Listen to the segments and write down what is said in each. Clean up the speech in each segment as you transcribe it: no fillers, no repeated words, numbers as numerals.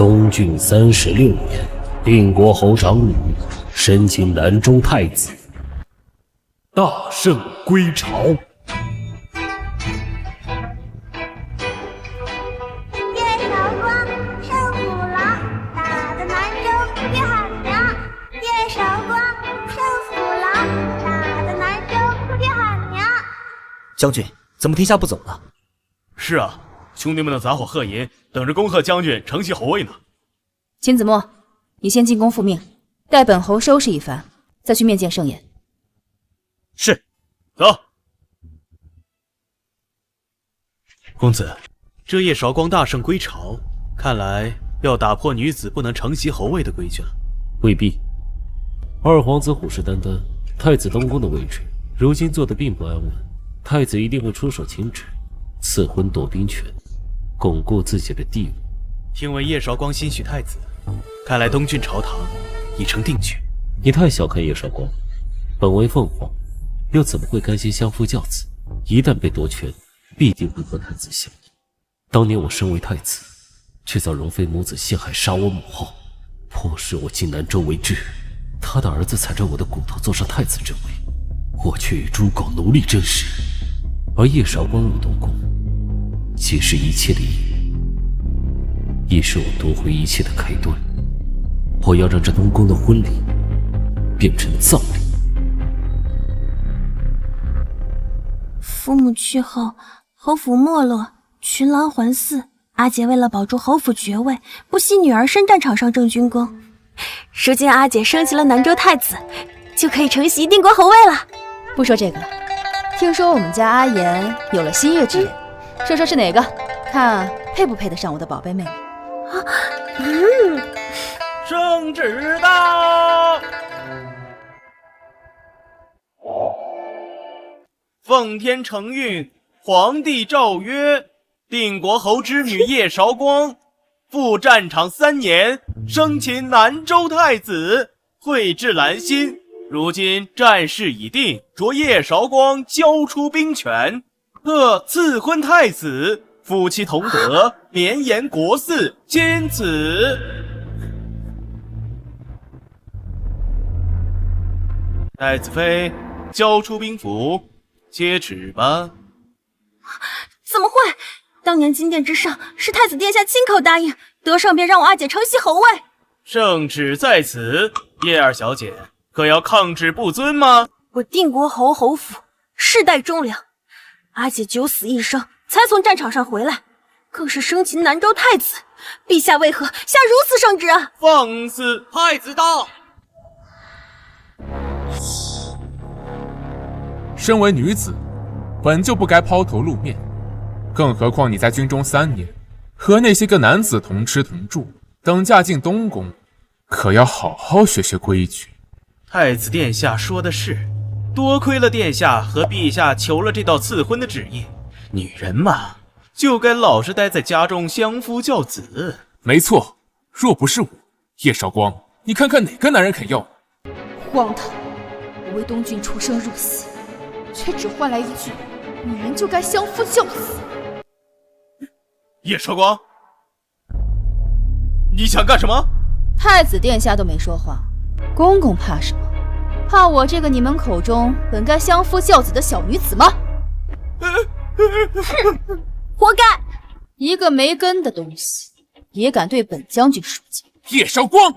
东郡36年，定国侯长女申请南州太子，大胜归朝。叶韶光胜虎狼，打得南州哭爹喊娘。叶韶光胜虎狼，打得南州哭爹喊娘。将军，怎么停下不走了？是啊，兄弟们的杂伙贺银，等着恭贺将军承袭侯位呢。秦子墨，你先进宫复命，待本侯收拾一番，再去面见圣颜。是，走。公子，这叶韶光大胜归朝，看来要打破女子不能承袭侯位的规矩了。未必，二皇子虎视眈眈，太子东宫的位置如今坐得并不安稳，太子一定会出手请旨，赐婚夺兵权，巩固自己的地位。听闻叶韶光新许太子，看来东郡朝堂已成定局。你太小看叶韶光，本为凤凰，又怎么会甘心相夫教子？一旦被夺权，必定会和太子相依。当年我身为太子，却遭容妃母子陷害，杀我母后，迫使我进南州为质。他的儿子踩着我的骨头坐上太子之位，我却与猪狗奴隶争食。而叶韶光入东宫，皆是一切的因，也是我夺回一切的开端。我要让这东宫的婚礼变成葬礼。父母去后，侯府没落，群狼环伺。阿姐为了保住侯府爵位，不惜女儿身战场上郑军功。如今阿姐升级了南州太子，就可以承袭定国侯位了。不说这个了，听说我们家阿言有了心月之人，说说是哪个，看配不配得上我的宝贝妹妹。圣旨到！奉天承运，皇帝诏曰：定国侯之女叶韶光，赴战场3年，生擒南州太子，绘制兰心。如今战事已定，着叶韶光交出兵权，特赐婚太子，夫妻同德，绵延国嗣，坚此。太子妃，交出兵符，接旨吧。怎么会？当年金殿之上，是太子殿下亲口答应，得胜便让我阿姐承袭侯位。圣旨在此，叶二小姐，可要抗旨不遵吗？我定国侯侯府世代忠良，阿姐九死一生，才从战场上回来，更是生擒南州太子。陛下为何下如此圣旨啊？放肆！太子到。身为女子，本就不该抛头露面，更何况你在军中3年，和那些个男子同吃同住，等嫁进东宫，可要好好学学规矩。太子殿下说的是，多亏了殿下和陛下求了这道赐婚的旨意，女人嘛，就该老实待在家中相夫教子。没错，若不是我，叶韶光，你看看哪个男人肯要？荒唐！我为东郡出生入死，却只换来一句“女人就该相夫教子”。叶韶光，你想干什么？太子殿下都没说话，公公怕什么？怕我这个你们口中本该相夫教子的小女子吗？活该！一个没根的东西，也敢对本将军说教？叶韶光，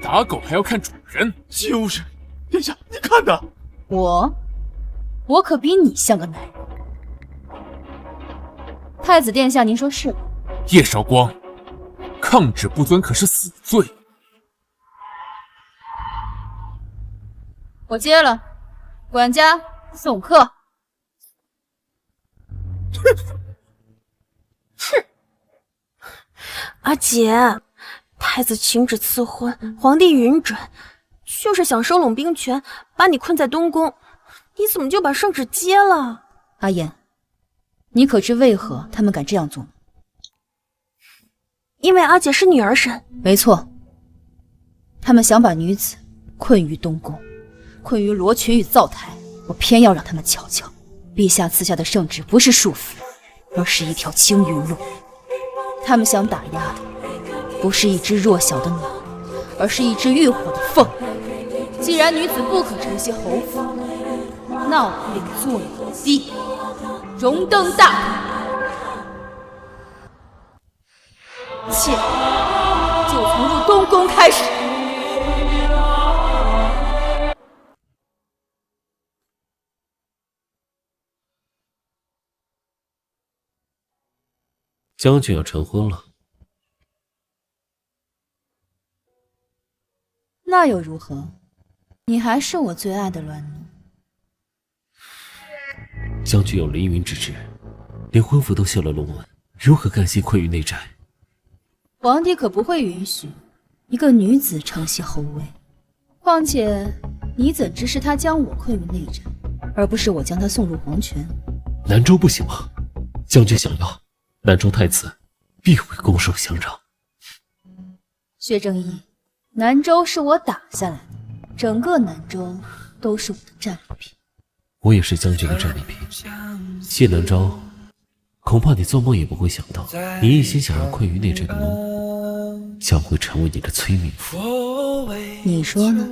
打狗还要看主人。就是，殿下，你看呐，我可比你像个男人。太子殿下，您说是吗？叶韶光，抗旨不遵可是死罪。我接了，管家送客。哼，阿姐，太子请旨赐婚，皇帝允准，就是想收拢兵权，把你困在东宫。你怎么就把圣旨接了？阿言，你可知为何他们敢这样做吗？因为阿姐是女儿身。没错，他们想把女子困于东宫，困于罗裙与灶台，我偏要让他们瞧瞧，陛下赐下的圣旨不是束缚，而是一条青云路。他们想打压的不是一只弱小的鸟，而是一只浴火的凤。既然女子不可承袭侯府，那我另做一计，荣登大统。妾就从入东宫开始。将军要成婚了，那又如何？你还是我最爱的鸾奴。将军有凌云之志，连婚服都绣了龙纹，如何甘心困于内宅？皇帝可不会允许一个女子承袭后位。况且，你怎知是他将我困于内宅，而不是我将他送入黄泉？南州不行吗？将军想要，南州太子必会拱手相让。薛正义，南州是我打下来的，整个南州都是我的战利品。我也是将军的战利品。谢南昭，恐怕你做梦也不会想到，你一心想要困于内宅的奴，将会成为你的催命符。你说呢？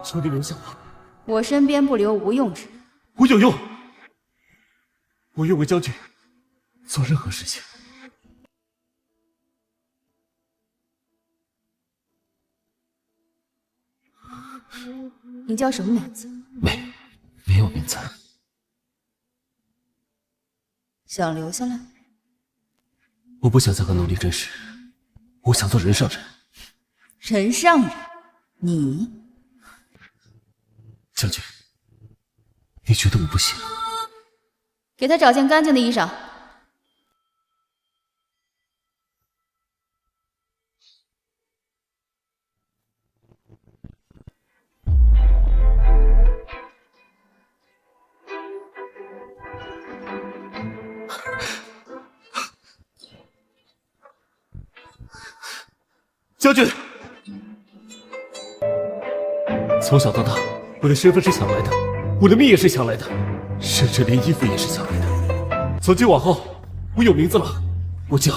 求你留下我，我身边不留无用之人。我有用，我愿为将军做任何事情。你叫什么名字？没有名字。想留下来？我不想再和奴隶争势，我想做人上人。人上人？你？将军，你觉得我不行？给他找件干净的衣裳。将军，从小到大，我的身份是抢来的，我的命也是抢来的，甚至连衣服也是抢来的。从今往后，我有名字了，我叫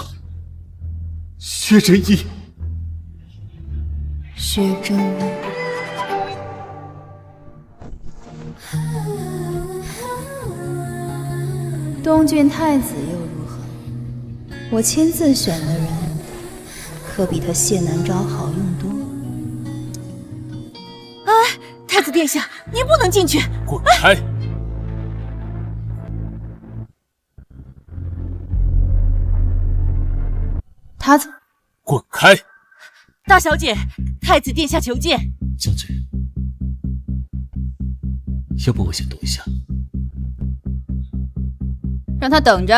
薛正义。薛正义。东郡太子又如何？我亲自选的人，可比他谢南昭好用多。太子殿下，您不能进去！滚开！他怎么？滚开！大小姐，太子殿下求见。将军，要不我先躲一下。让他等着。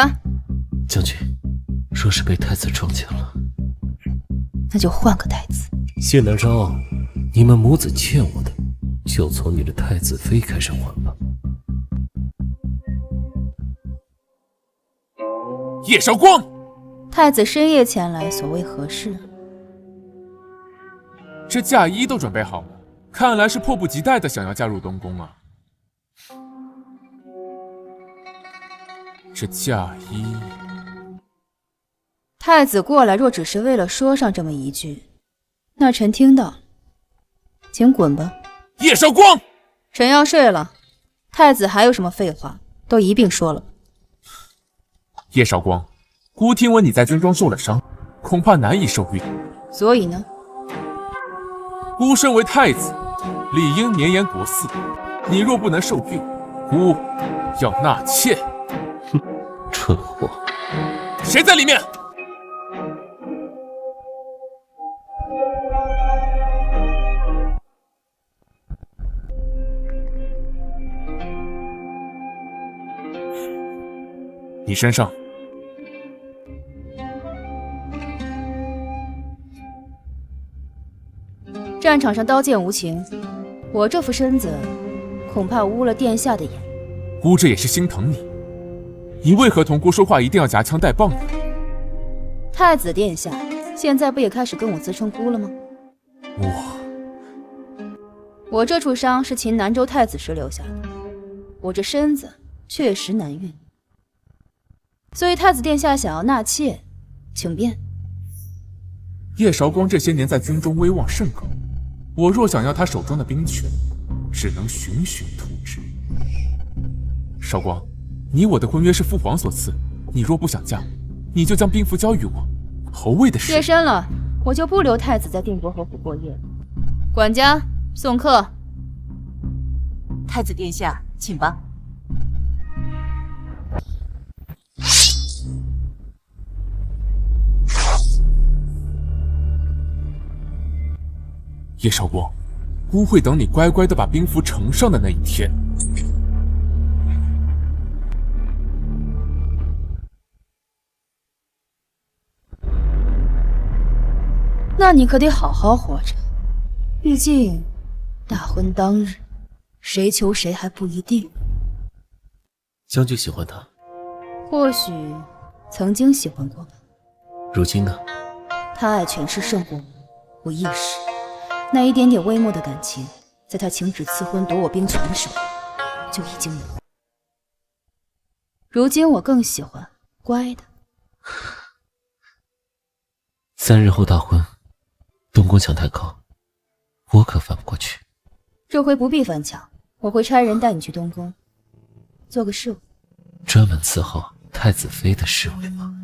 将军，若是被太子撞见了，那就换个太子。谢南昭，你们母子欠我的，就从你的太子妃开始还吧。叶绍光，太子深夜前来，所谓何事？这嫁衣都准备好了，看来是迫不及待的想要嫁入东宫啊。这嫁衣，太子过来若只是为了说上这么一句，那臣听到，请滚吧。叶绍光，臣要睡了，太子还有什么废话，都一并说了。叶绍光，孤听闻你在军中受了伤，恐怕难以受孕。所以呢？孤身为太子，理应绵延国嗣。你若不能受孕，孤要纳妾。哼，蠢货！谁在里面？你身上战场上刀剑无情，我这副身子恐怕污了殿下的眼。孤这也是心疼你，你为何同孤说话一定要夹枪带棒的？太子殿下现在不也开始跟我自称孤了吗？我这处伤是秦南州太子时留下的，我这身子确实难孕，所以太子殿下想要纳妾，请便。叶韶光这些年在军中威望甚高，我若想要他手中的兵权，只能循循图之。韶光，你我的婚约是父皇所赐，你若不想嫁，你就将兵符交予我。侯卫的事，夜深了，我就不留太子在定国侯府过夜了。管家，送客。太子殿下，请吧。叶韶光，孤会等你乖乖的把兵符呈上的那一天。那你可得好好活着，毕竟大婚当日，谁求谁还不一定。将军喜欢他，或许曾经喜欢过吧。如今呢？他爱权势胜过我一时，那一点点微末的感情，在他请旨赐婚夺我兵权的时候就已经有。如今我更喜欢乖的。3日后大婚，东宫墙太高，我可翻不过去。这回不必翻墙，我会差人带你去东宫，做个侍卫。专门伺候太子妃的侍卫吗？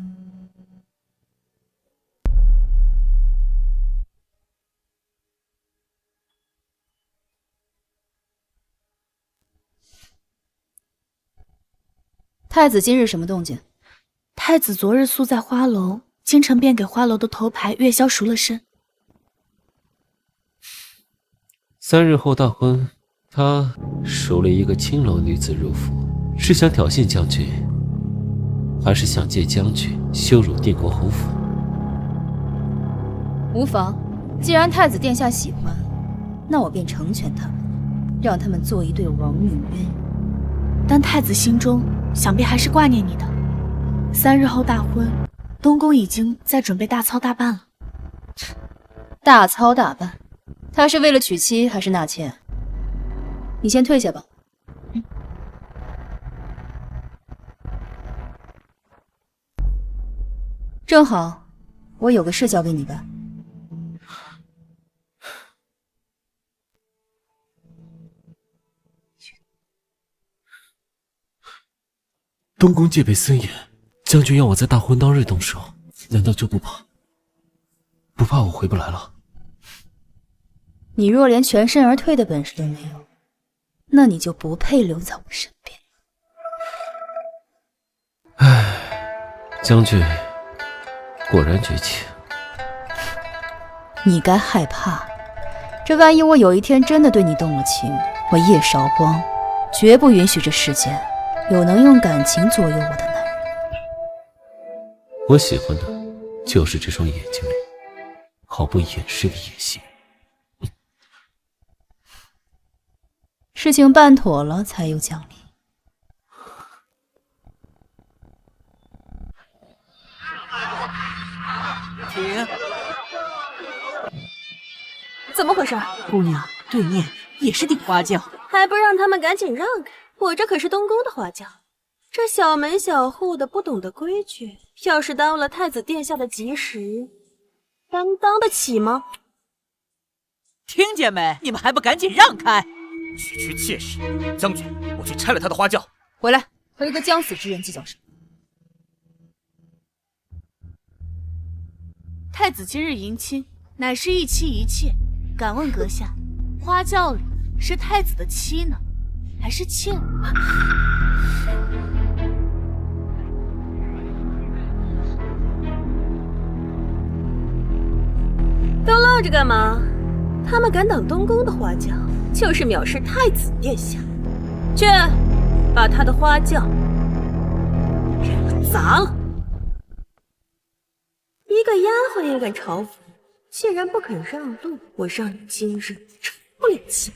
太子今日什么动静？太子昨日宿在花楼，今晨便给花楼的头牌月宵赎了身。 3日后大婚，他赎了一个青楼女子入府，是想挑衅将军，还是想借将军羞辱定国侯府？无妨，既然太子殿下喜欢，那我便成全他们，让他们做一对亡命鸳鸯。但太子心中想必还是挂念你的。3日后大婚，东宫已经在准备大操大办了。大操大办？他是为了娶妻还是纳妾？你先退下吧。正好，我有个事交给你办。东宫戒备森严，将军要我在大婚当日动手，难道就不怕我回不来了？你若连全身而退的本事都没有，那你就不配留在我身边。唉，将军果然绝情。你该害怕，这万一我有一天真的对你动了情，我叶韶光绝不允许这世间有能用感情左右我的男人。我喜欢的就是这双眼睛里毫不掩饰的野心。事情办妥了才有奖励。停！怎么回事？姑娘，对面也是顶花轿，还不让他们赶紧让开！我这可是东宫的花轿，这小门小户的不懂得规矩，要是耽误了太子殿下的吉时，担当得起吗？听见没？你们还不赶紧让开！区区妾室，将军，我去拆了他的花轿。回来，和一个将死之人计较什么？太子今日迎亲，乃是一妻一妾。敢问阁下，花轿里是太子的妻呢，还是妾呢？都愣着干嘛？他们敢挡东宫的花轿，就是藐视太子殿下。去，把他的花轿给我砸了！一个丫鬟也敢嘲讽，既然不肯让路，我让你今日出不了气。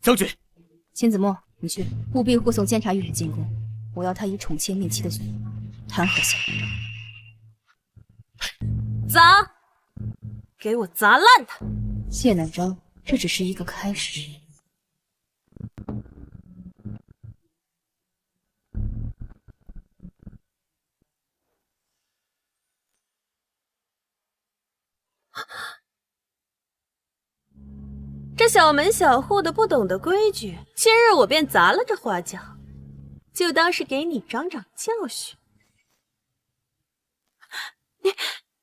将军，秦子墨，你去，务必护送监察御史进宫，我要他以宠妾灭妻的罪谈何下？砸！给我砸烂它！谢南章，这只是一个开始。这小门小户的不懂得规矩，今日我便砸了这花轿，就当是给你长长教训。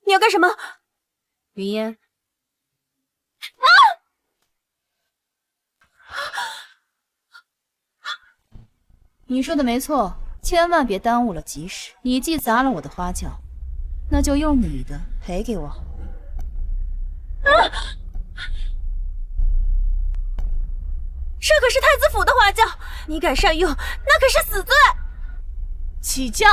你要干什么？云烟，你说的没错，千万别耽误了吉时。你既砸了我的花轿，那就用你的赔给我。这可是太子府的花轿，你敢擅用，那可是死罪！起轿！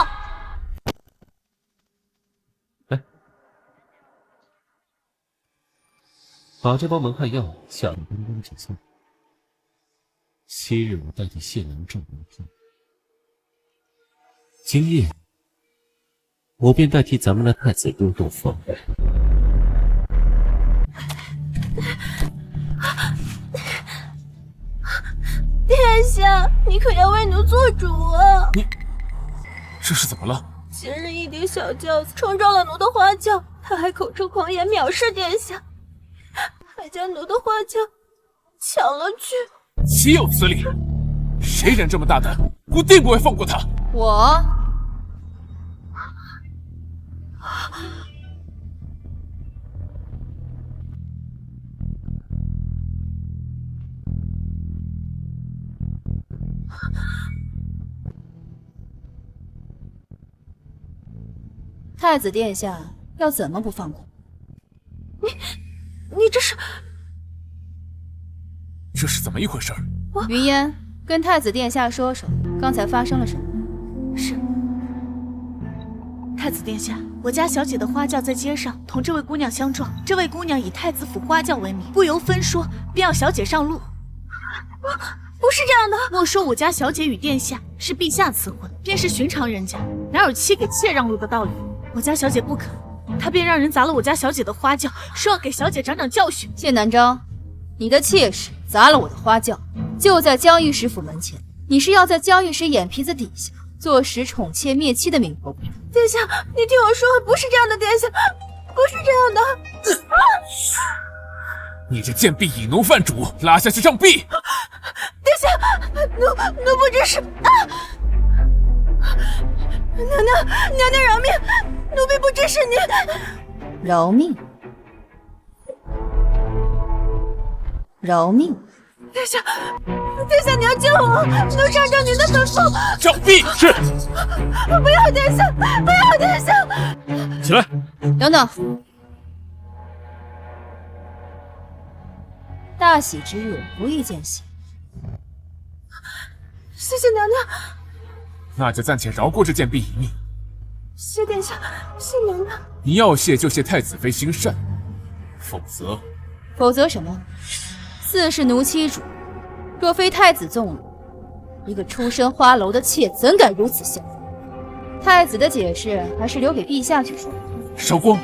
把这包蒙汗药下入东宫之中。昔日我代替谢南正蒙汗，今夜我便代替咱们的太子入洞房。殿下，你可要为奴做主啊！你这是怎么了？今日一顶小轿子冲撞了奴的花轿，他还口出狂言藐视殿下，还将奴的花轿抢了去。岂有此理！谁人这么大胆，我定不会放过他！我太子殿下要怎么不放过？你这是怎么一回事？云烟，跟太子殿下说说刚才发生了什么。是。太子殿下，我家小姐的花轿在街上同这位姑娘相撞，这位姑娘以太子府花轿为名，不由分说便要小姐上路。不是这样的。莫说我家小姐与殿下是陛下赐婚，便是寻常人家，哪有妻给妾让路的道理？我家小姐不肯，她便让人砸了我家小姐的花轿，说要给小姐长长教训。谢南章，你的妾室砸了我的花轿，就在江御史府门前，你是要在江御史眼皮子底下坐实宠妾灭妻的名头不成？殿下，你听我说，不是这样的，殿下，不是这样的。你这贱婢以奴犯主，拉下去杖毙！殿下，奴不知是娘娘饶命，奴婢不知是您。饶命！饶命！殿下，你要救我，奴上照您的吩咐。杖毙！是。不要，殿下，不要，殿下！起来！等等。大喜之日，不宜见血。谢谢娘娘。那就暂且饶过这贱婢一命。谢殿下，谢娘娘。你要谢就谢太子妃心善，否则什么？自是奴妻主，若非太子纵容，一个出身花楼的妾怎敢如此效仿？太子的解释还是留给陛下去说。韶光，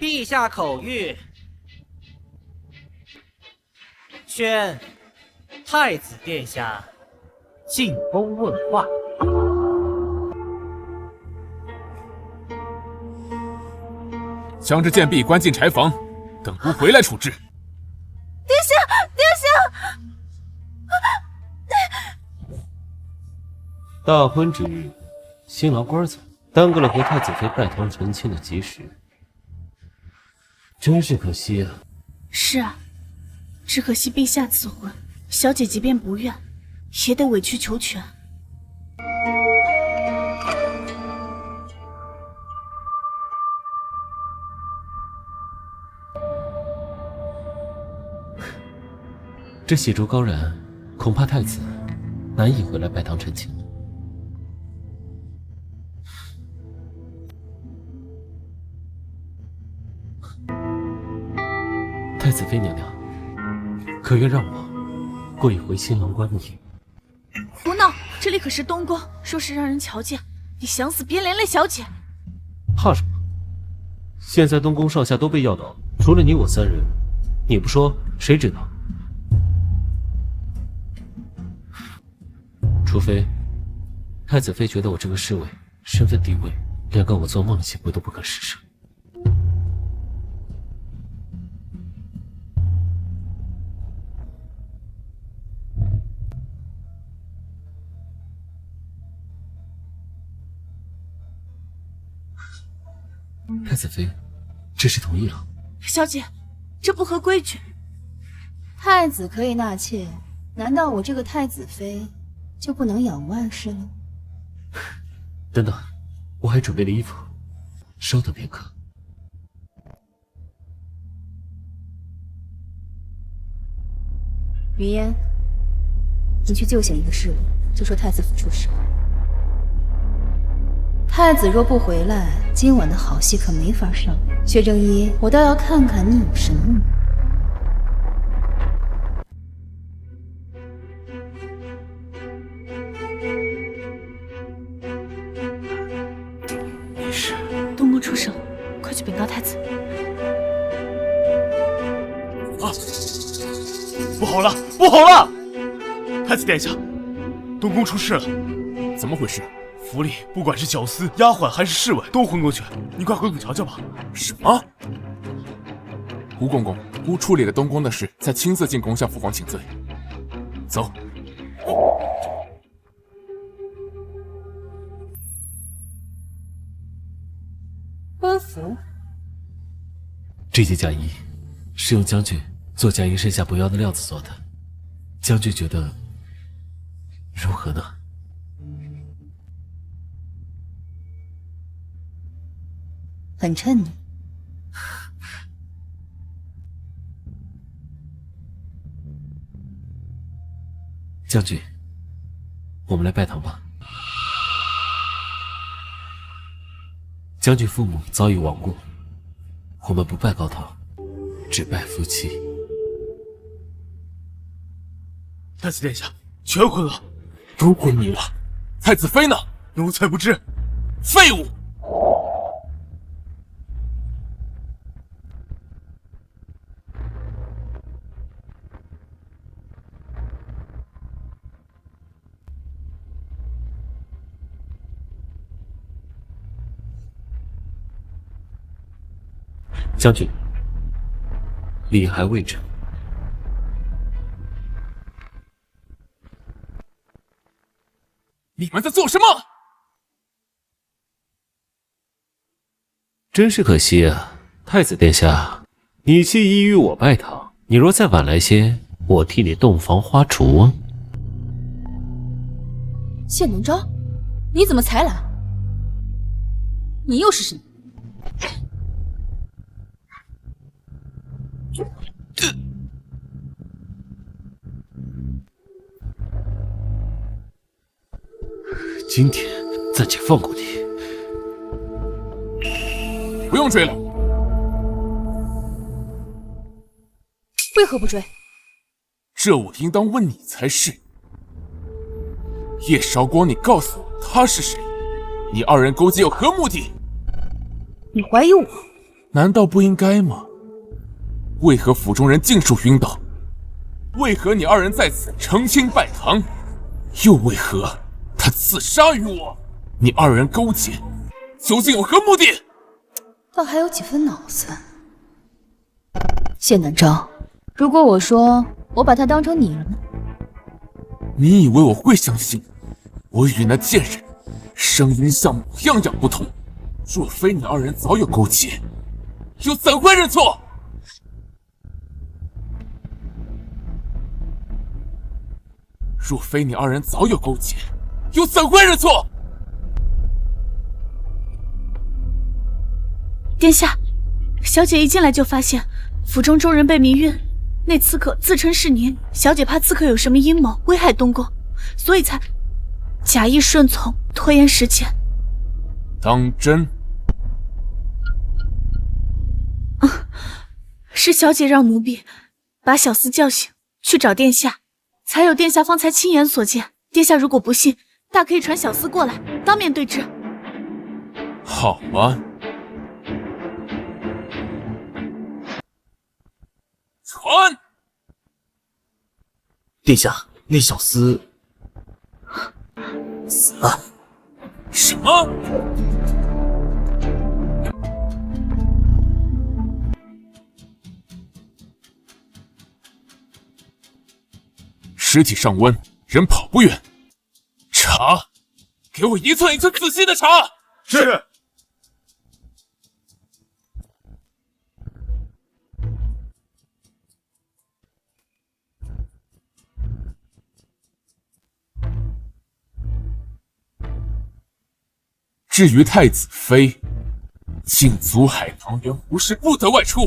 陛下口谕，宣太子殿下进宫问话。将这贱婢关进柴房，等吾回来处置。殿下，大婚之日，新郎官走，耽搁了和太子妃拜堂成亲的吉时，真是可惜啊。是啊，只可惜陛下赐婚，小姐即便不愿，也得委曲求全。这血烛高燃，恐怕太子难以回来拜堂成亲。太子妃娘娘，可愿让我过一回新郎官的瘾？胡闹！这里可是东宫，说是让人瞧见，你想死别连累小姐。怕什么？现在东宫上下都被要到，除了你我3人，你不说谁知道？除非太子妃觉得我这个侍卫身份地位，连跟我做梦的机会都不肯施舍。太子妃，这是同意了。小姐，这不合规矩。太子可以纳妾，难道我这个太子妃就不能养万事了？等等，我还准备了衣服，稍等片刻。云烟，你去救醒一个侍卫，就说太子府出事。太子若不回来，今晚的好戏可没法上。薛正一，我倒要看看你有什么。你是东宫出事了，快去禀告太子。啊！不好了，不好了！太子殿下，东宫出事了。怎么回事？府里不管是绞丝、丫鬟还是侍卫都昏过去，你快回府瞧瞧吧。什么？胡公公，孤处理了东宫的事，再亲自进宫向父皇请罪。走。官服，这件嫁衣是用将军做嫁衣身下不要的料子做的，将军觉得如何呢？很衬你。将军，我们来拜堂吧。将军父母早已亡故，我们不拜高堂，只拜夫妻。太子殿下，全昏了，都归你了。太子妃呢？奴才不知。废物！将军，礼还未整。你们在做什么？真是可惜啊，太子殿下，你既已与我拜堂，你若再晚来些，我替你洞房花烛啊。谢能昭，你怎么才来？你又是谁？今天暂且放过你。不用追了。为何不追？这我应当问你才是。叶韶光，你告诉我他是谁？你二人勾结有何目的？你怀疑我？难道不应该吗？为何府中人尽数晕倒？为何你二人在此成亲拜堂？又为何他自杀于我？你二人勾结，究竟有何目的？倒还有几分脑子。谢南昭，如果我说我把他当成你了呢？你以为我会相信？我与那贱人声音相母，样样不同。若非你二人早有勾结，又怎会认错？若非你二人早有勾结，又怎会认错？殿下，小姐一进来就发现府中众人被迷晕，那刺客自称是您，小姐怕刺客有什么阴谋危害东宫，所以才假意顺从，拖延时间。当真？是小姐让奴婢把小厮叫醒，去找殿下，才有殿下方才亲眼所见。殿下如果不信，大可以传小厮过来，当面对质。好啊，传！殿下，那小厮死了。什么？尸体尚温，人跑不远。查，给我一寸一寸仔细的查。是。至于太子妃，禁足海棠园无事不得外出。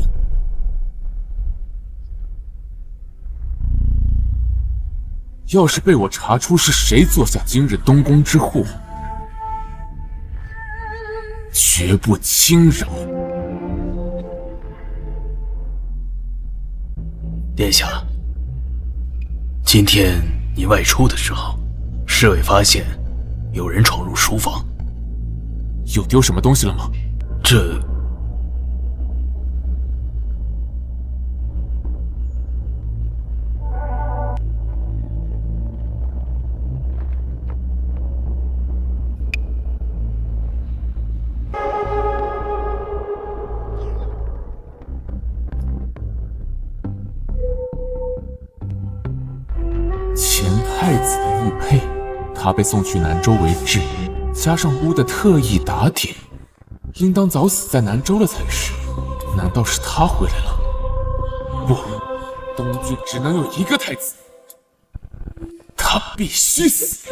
要是被我查出是谁做下今日东宫之祸，绝不轻饶。殿下，今天你外出的时候，侍卫发现有人闯入书房，有丢什么东西了吗？这……前太子的玉佩，他被送去南州为质，加上巫的特意打点，应当早死在南州了才是。难道是他回来了？不，东郡只能有一个太子，他必须死。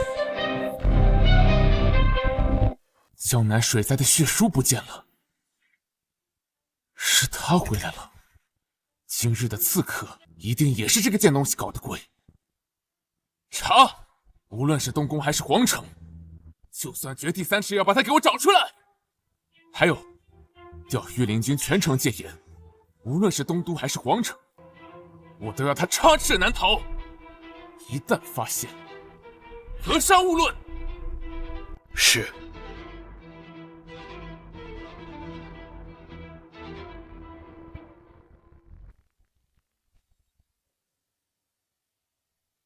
江南水灾的血书不见了，是他回来了。今日的刺客一定也是这个贱东西搞的鬼。查，无论是东宫还是皇城，就算掘地3尺也要把他给我找出来。还有，调御林军全城戒严，无论是东都还是皇城，我都要他插翅难逃。一旦发现，格杀勿论。是。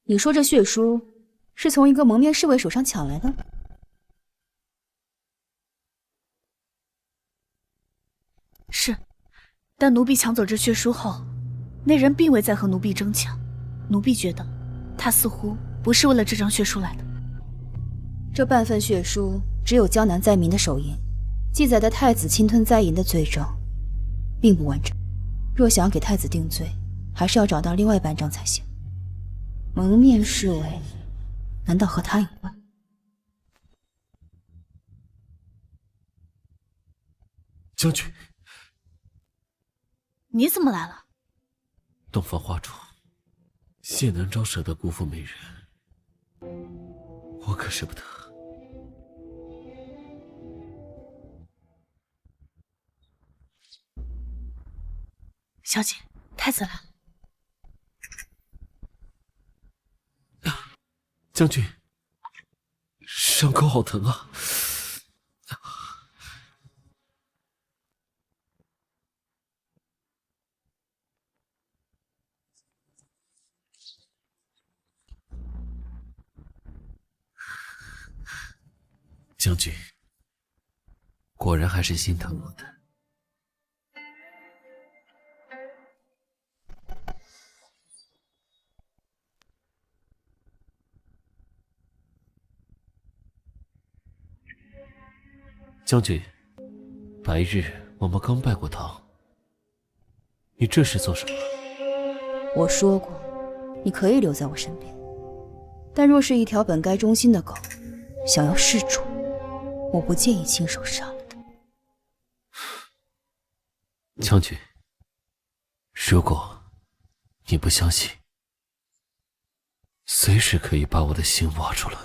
你说这血书是从一个蒙面侍卫手上抢来的？是，但奴婢抢走这血书后，那人并未再和奴婢争抢。奴婢觉得，他似乎不是为了这张血书来的。这半份血书只有江南灾民的手印，记载的太子侵吞灾银的罪证，并不完整。若想给太子定罪，还是要找到另外半张才行。蒙面侍卫，难道和他有关？将军，你怎么来了？洞房花烛，谢南昭舍得辜负美人，我可舍不得。小姐，太子来了。将军，伤口好疼啊！将军，果然还是心疼我的。将军，白日我们刚拜过堂，你这是做什么？我说过，你可以留在我身边，但若是一条本该忠心的狗，想要弑主，我不介意亲手杀了它。将军，如果你不相信，随时可以把我的心挖出来。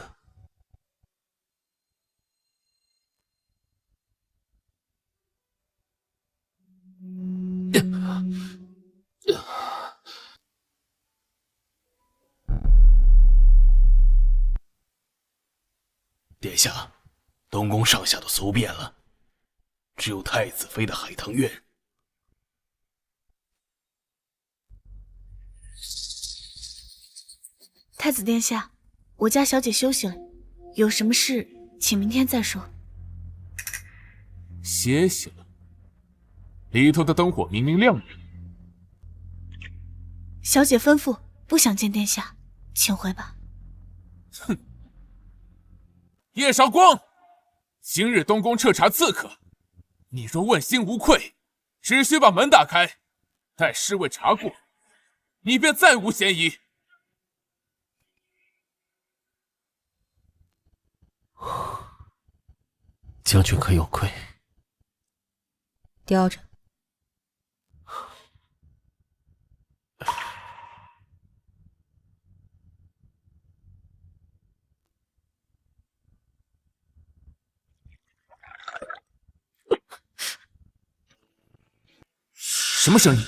下，东宫上下都搜遍了，只有太子妃的海棠院。太子殿下，我家小姐休息了，有什么事请明天再说。歇息了？里头的灯火明明亮着。小姐吩咐，不想见殿下，请回吧。哼！叶绍光，今日东宫彻查刺客，你若问心无愧，只需把门打开，待侍卫查过，你便再无嫌疑。将军可有愧？叼着。什么声音？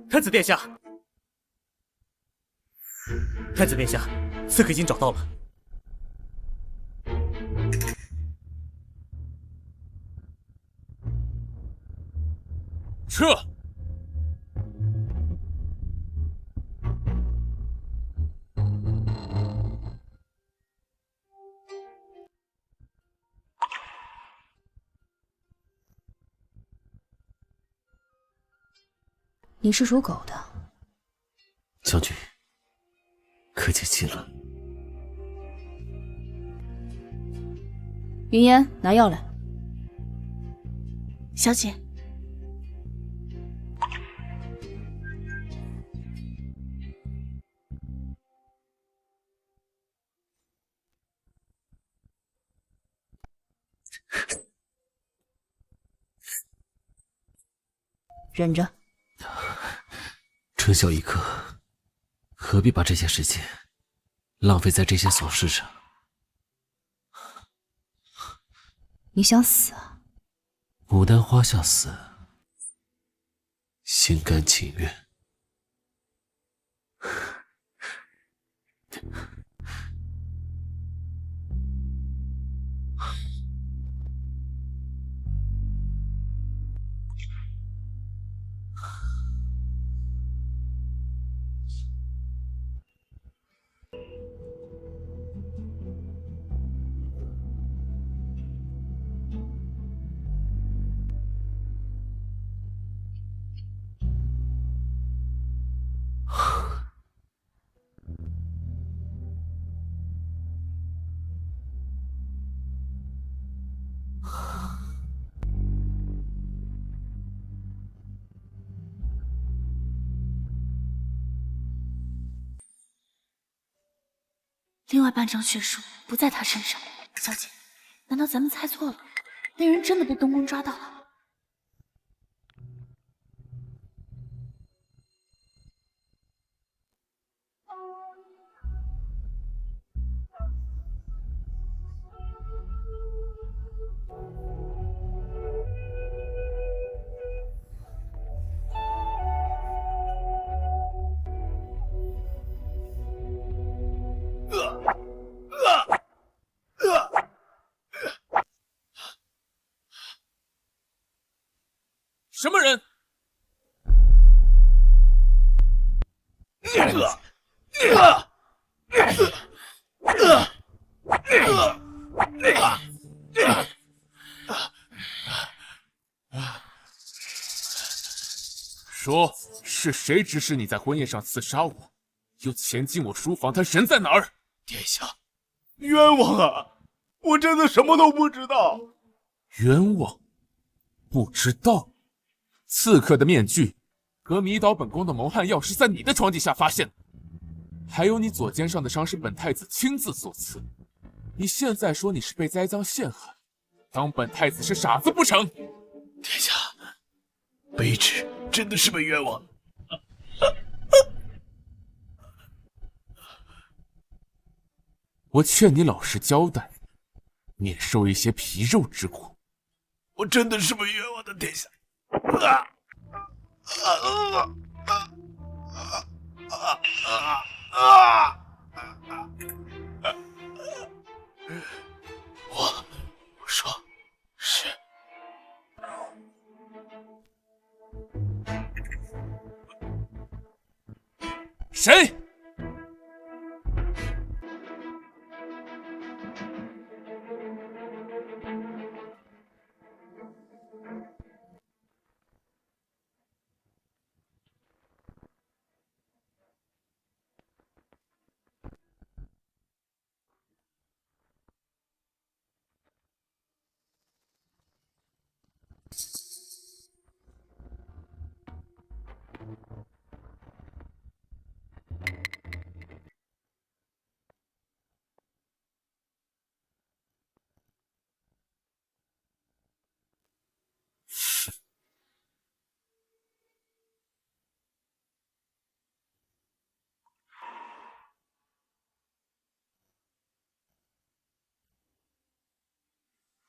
太子殿下，太子殿下，刺客已经找到了。撤！你是属狗的，将军，可解气了。云烟，拿药来。小姐，忍着。春宵一刻，何必把这些时间浪费在这些琐事上？你想死啊？牡丹花下死，心甘情愿。另外半张血书不在他身上。小姐，难道咱们猜错了？那人真的被东宫抓到了？什么人？说是谁指使你在婚宴上刺杀我，又潜进我书房？他人在哪儿？殿下，冤枉啊！我真的什么都不知道。冤枉？不知道？刺客的面具和迷倒本宫的谋害药是在你的床底下发现的，还有你左肩上的伤是本太子亲自所刺。你现在说你是被栽赃陷害，当本太子是傻子不成？殿下，卑职真的是被冤枉。我劝你老实交代，免受一些皮肉之苦。我真的是被冤枉的，殿下。我说是。谁？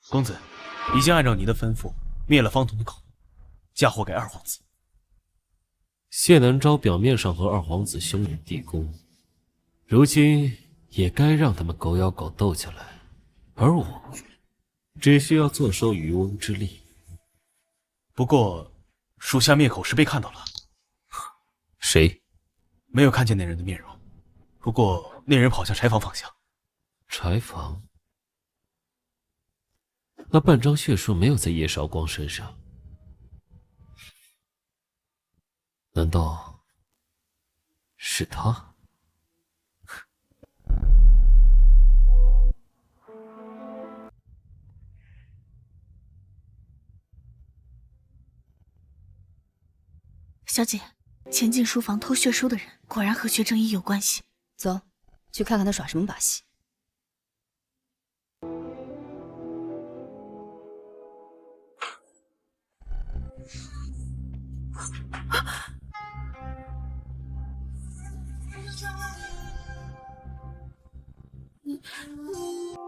公子，已经按照你的吩咐灭了方童的口，嫁祸给二皇子。谢南昭表面上和二皇子兄友弟恭，如今也该让他们狗咬狗斗起来，而我只需要坐收渔翁之利。不过，属下灭口时被看到了。谁？没有看见那人的面容，不过那人跑向柴房方向。柴房？那半张血书没有在叶韶光身上，难道是他？小姐，前进书房偷血书的人果然和薛正义有关系。走，去看看他耍什么把戏。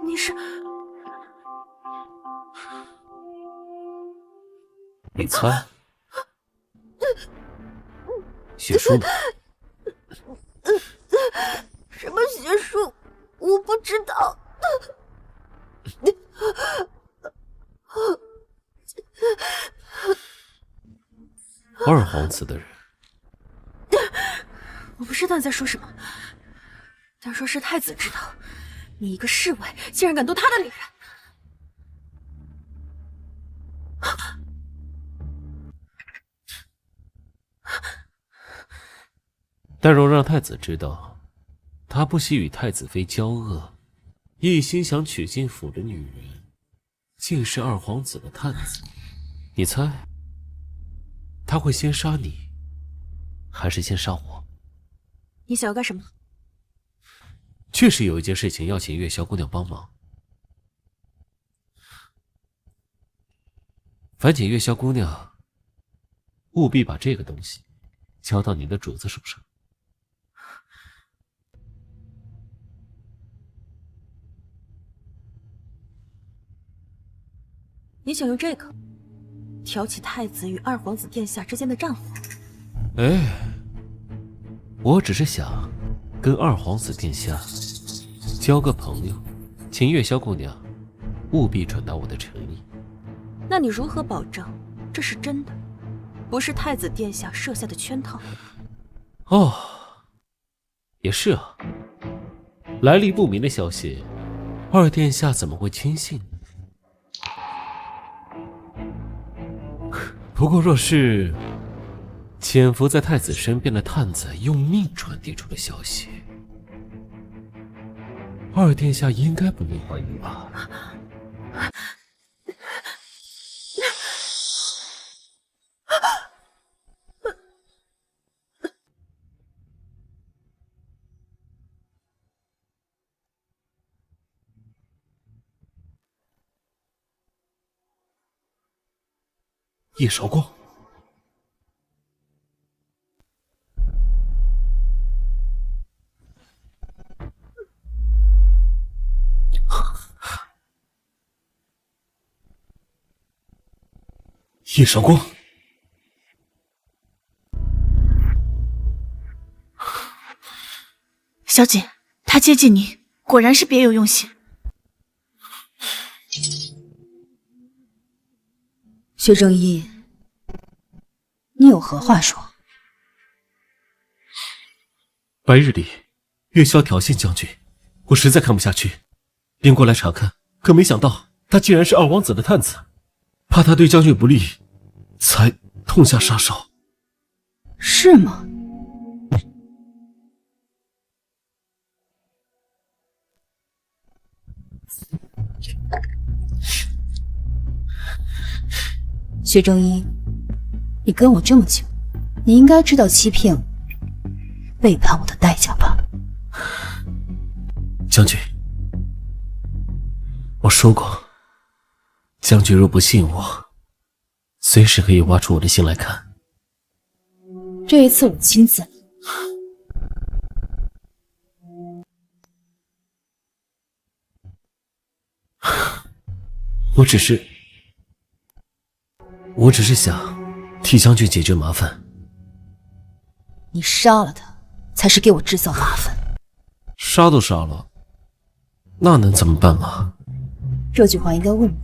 你是？你猜？血书呢？什么血书？我不知道。二皇子的人。我不知道你在说什么，但说是太子知道，你一个侍卫竟然敢动他的女人。但若让太子知道，他不惜与太子妃交恶，一心想娶进府的女人，竟是二皇子的探子，你猜，他会先杀你，还是先杀我？你想要干什么？确实有一件事情要请月萧姑娘帮忙，烦请月萧姑娘务必把这个东西交到你的主子手上。你想用这个挑起太子与二皇子殿下之间的战火？哎，我只是想跟二皇子殿下交个朋友，请月萧姑娘务必传达我的诚意。那你如何保证这是真的，不是太子殿下设下的圈套？哦，也是啊，来历不明的消息，二殿下怎么会轻信呢？不过若是潜伏在太子身边的探子用命传递出的消息，二殿下应该不会怀疑吧？叶韶光，叶韶光，小姐，他接近你，果然是别有用心。薛正一，你有何话说？白日里，月宵挑衅将军，我实在看不下去，便过来查看。可没想到，他竟然是二王子的探子，怕他对将军不利，才痛下杀手。是吗？薛正一，你跟我这么久，你应该知道欺骗我、背叛我的代价吧？将军，我说过，将军若不信我，随时可以挖出我的心来看。这一次我亲自来。我只是想替将军解决麻烦。你杀了他，才是给我制造麻烦。杀都杀了，那能怎么办啊？这句话应该问你。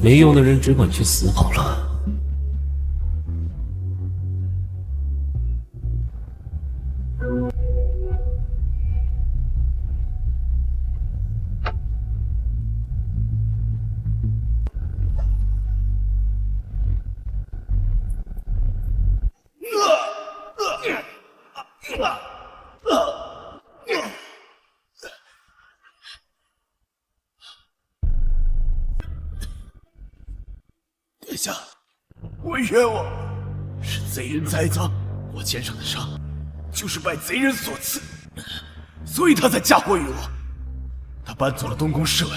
没用的人只管去死好了。殿下，我冤枉，是贼人栽赃，我肩上的伤就是拜贼人所赐，所以他才嫁祸于我。他搬走了东宫侍卫，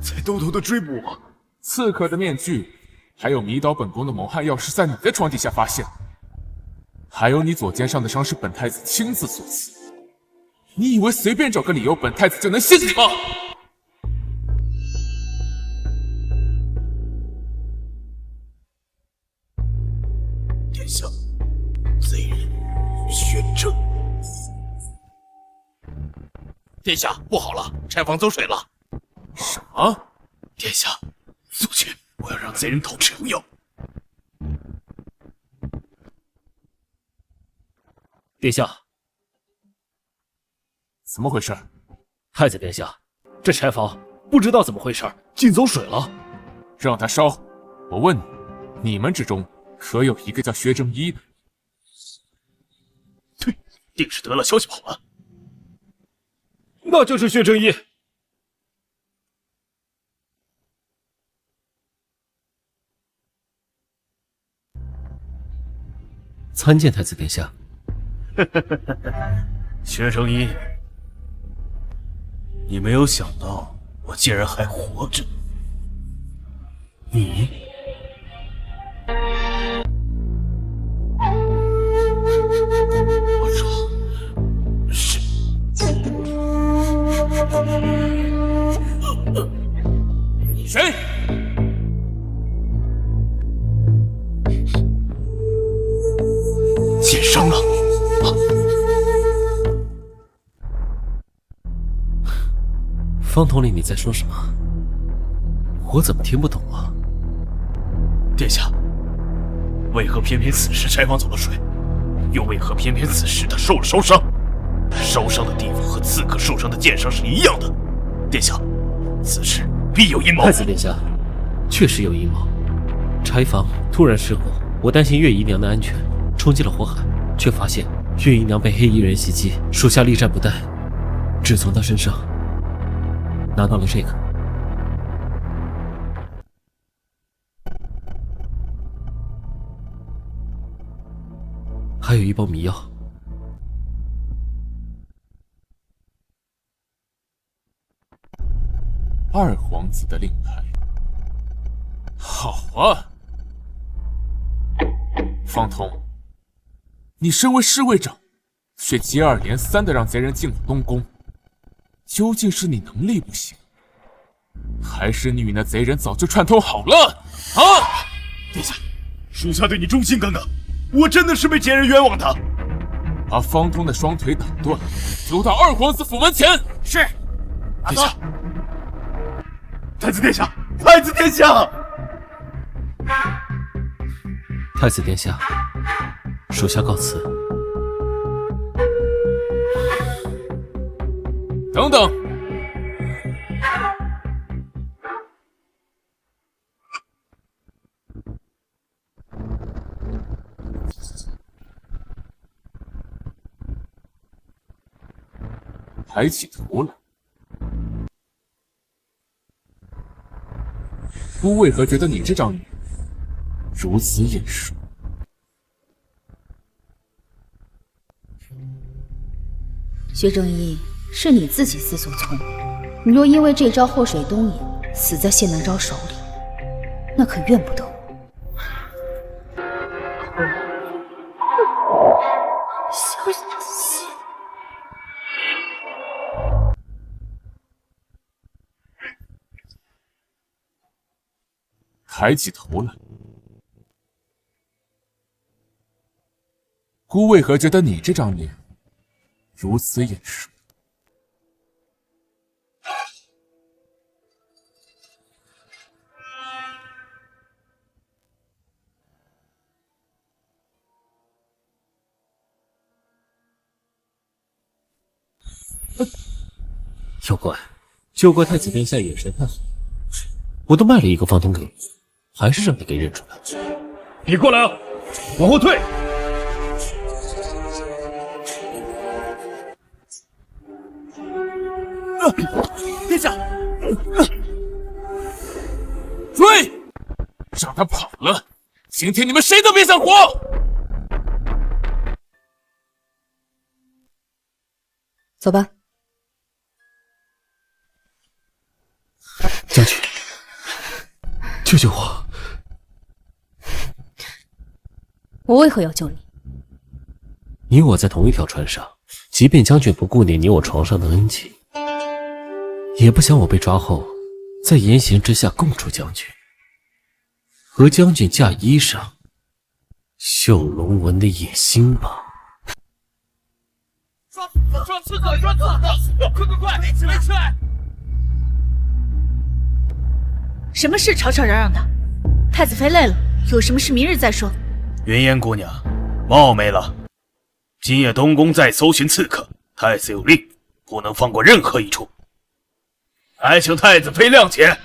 才偷偷的追捕我。刺客的面具，还有迷倒本宫的谋害药是在你的床底下发现，还有你左肩上的伤是本太子亲自所赐。你以为随便找个理由，本太子就能信你吗？殿下，贼人薛正。殿下，不好了，柴房走水了！什么？殿下，速去！我要让贼人偷吃毒药。殿下，怎么回事？太子殿下，这柴房不知道怎么回事，竟走水了。让他烧。我问你，你们之中可有一个叫薛正一的？对，定是得了消息跑了。那就是薛正一。参见太子殿下。薛正一，你没有想到我竟然还活着。你我说是谁？剑伤了。方统领，你在说什么？我怎么听不懂啊？殿下，为何偏偏此时柴房走了水？又为何偏偏此时他受了烧伤？烧伤的地方和刺客受伤的剑伤是一样的。殿下，此事必有阴谋。太子殿下，确实有阴谋。柴房突然失火，我担心月姨娘的安全，冲进了火海，却发现月姨娘被黑衣人袭击，属下力战不殆，只从她身上拿到了这个。还有一包迷药。二皇子的令牌，好啊！方通，你身为侍卫长，却接二连三的让贼人进入东宫，究竟是你能力不行，还是你与那贼人早就串通好了？啊！殿下，属下对你忠心耿耿，我真的是被奸人冤枉的。把方通的双腿打断，丢到二皇子府门前。是，殿下。太子殿下，太子殿下，太子殿下，属下告辞。等等，抬起头来。姑为何觉得你这张脸如此眼熟？薛正义，是你自己思所聪。你若因为这招祸水东引死在谢南昭手里，那可怨不得我。小心！抬起头来，姑为何觉得你这张脸如此眼熟？要怪就怪太子殿下眼神太好，我都卖了一个方通给你，还是让你给认出来。你过来啊，往后退！殿下，追！让他跑了，今天你们谁都别想活！走吧。将军，救救我！我为何要救你？你我在同一条船上，即便将军不顾念你我床上的恩情，也不想我被抓后，在严刑之下供出将军，和将军嫁衣裳，绣龙纹的野心吧。抓刺客！抓刺客！快，围起来！什么事吵吵嚷嚷的？太子妃累了，有什么事明日再说。云烟姑娘，冒昧了。今夜东宫再搜寻刺客，太子有令，不能放过任何一处。还请太子妃谅解。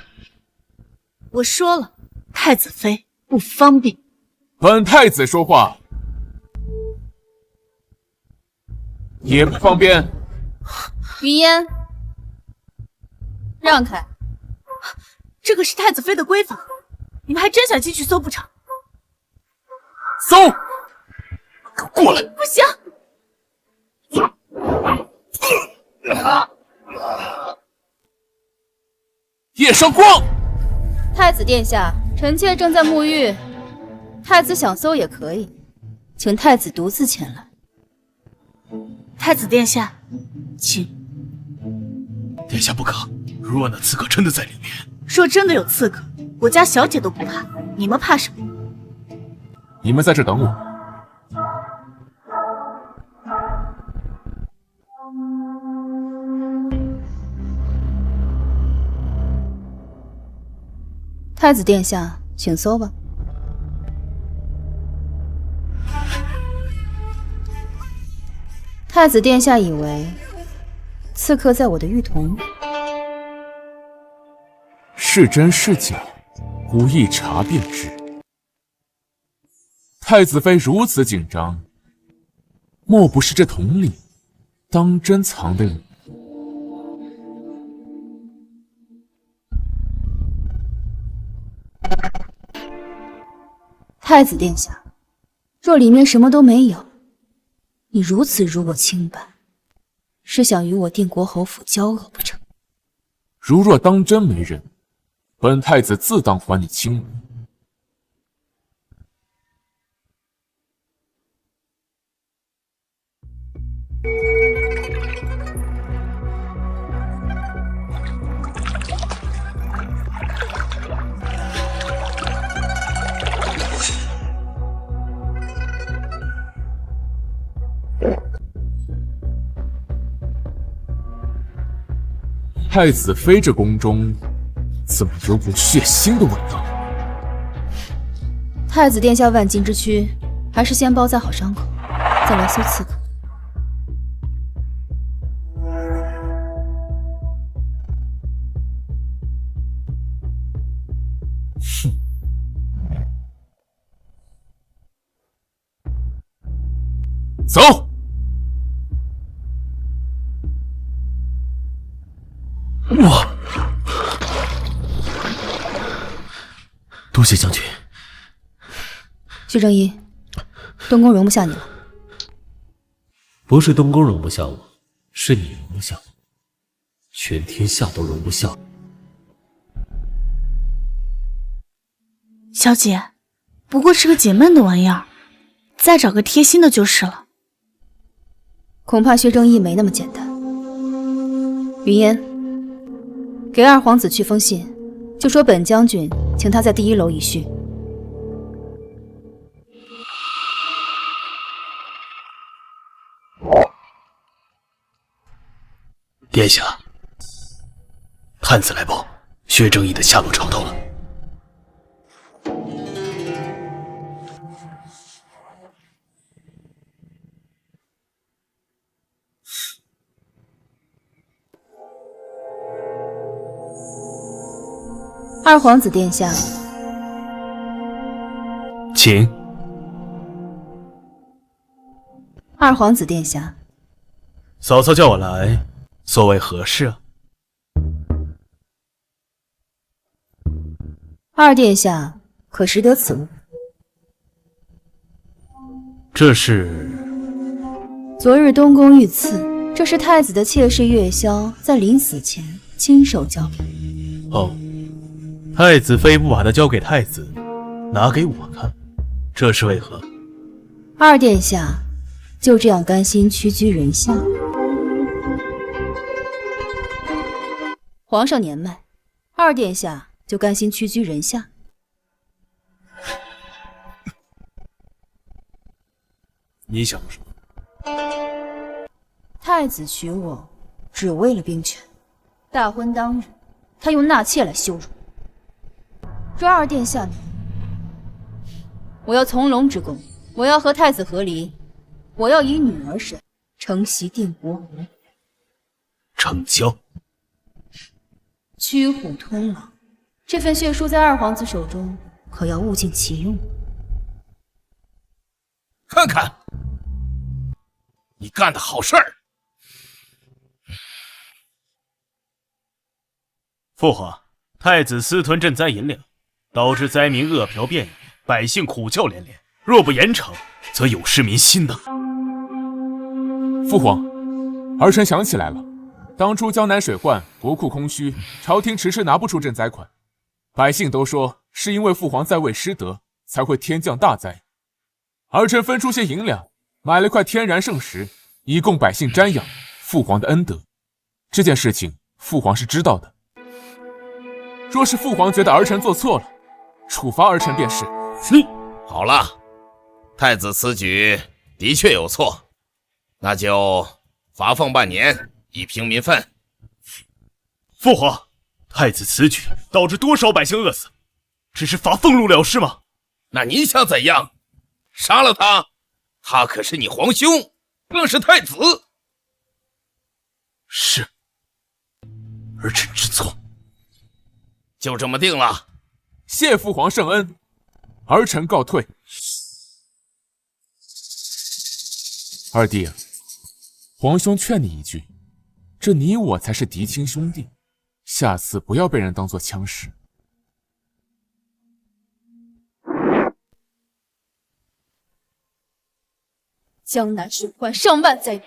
我说了，太子妃不方便。本太子说话也不方便。云烟，让开。这可是太子妃的闺房，你们还真想进去搜不成？搜！给我过来！不行！叶绍光，太子殿下，臣妾正在沐浴，太子想搜也可以，请太子独自前来。太子殿下，请。殿下不可，若那刺客真的在里面，若真的有刺客，我家小姐都不怕，你们怕什么？你们在这等我。太子殿下，请搜吧。太子殿下以为刺客在我的玉筒里？是真是假，吾一查便知。太子妃如此紧张，莫不是这桶里当真藏的人？太子殿下，若里面什么都没有，你如此辱我清白，是想与我定国侯府交恶不成？如若当真没人，本太子自当还你清白。太子妃这宫中怎么有股血腥的味道？太子殿下万金之躯，还是先包扎好伤口，再来搜刺客。走。多谢将军。薛正一，东宫容不下你了。不是东宫容不下我，是你容不下我，全天下都容不下我。小姐，不过是个解闷的玩意儿，再找个贴心的就是了。恐怕薛正义没那么简单。云烟，给二皇子去封信，就说本将军请他在第1楼一叙。殿下，探子来报，薛正义的下落找到了。二皇子殿下，请。二皇子殿下，嫂嫂叫我来，所谓何事啊？二殿下可识得此物？这是昨日东宫遇刺，这是太子的妾室月宵在临死前亲手交给你。哦，太子妃不把它交给太子，拿给我看，这是为何？二殿下就这样甘心屈居人下？皇上年迈，二殿下就甘心屈居人下？你想什么？太子娶我，只为了兵权。大婚当日，他用纳妾来羞辱。若二殿下呢？我要从龙之宫，我要和太子和离，我要以女儿身承袭定国侯。成交。驱虎吞狼，这份血书在二皇子手中，可要物尽其用。看看，你干的好事儿！父皇，太子私吞赈灾银两，导致灾民饿殍遍野，百姓苦叫连连。若不严惩，则有失民心呐。父皇，儿臣想起来了，当初江南水患，国库空虚，朝廷迟迟拿不出赈灾款，百姓都说是因为父皇在位失德，才会天降大灾。儿臣分出些银两，买了块天然圣石，以供百姓瞻仰父皇的恩德。这件事情，父皇是知道的。若是父皇觉得儿臣做错了，处罚儿臣便是。好了，太子此举的确有错，那就罚俸半年，以平民愤。父皇，太子此举导致多少百姓饿死，只是罚俸禄了事吗？那您想怎样？杀了他？他可是你皇兄，更是太子。是，儿臣知错。就这么定了。谢父皇圣恩，儿臣告退。二弟，皇兄劝你一句，这你我才是嫡亲兄弟，下次不要被人当作枪使。江南水患上万灾民，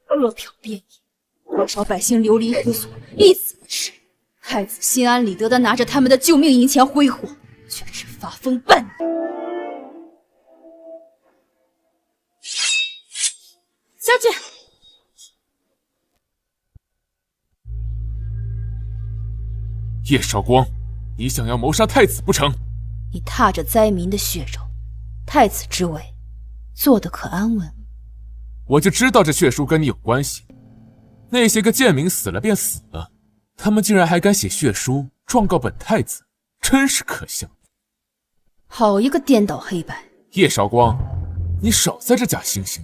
饿殍遍野，多少百姓流离失所，一死一世。太子心安理得地拿着他们的救命银钱挥霍，却只发疯半年。小姐，叶绍光，你想要谋杀太子不成？你踏着灾民的血肉，太子之位，做得可安稳？我就知道这血书跟你有关系。那些个贱民死了便死了，他们竟然还敢写血书状告本太子，真是可笑。好一个颠倒黑白！叶绍光，你少在这假惺惺。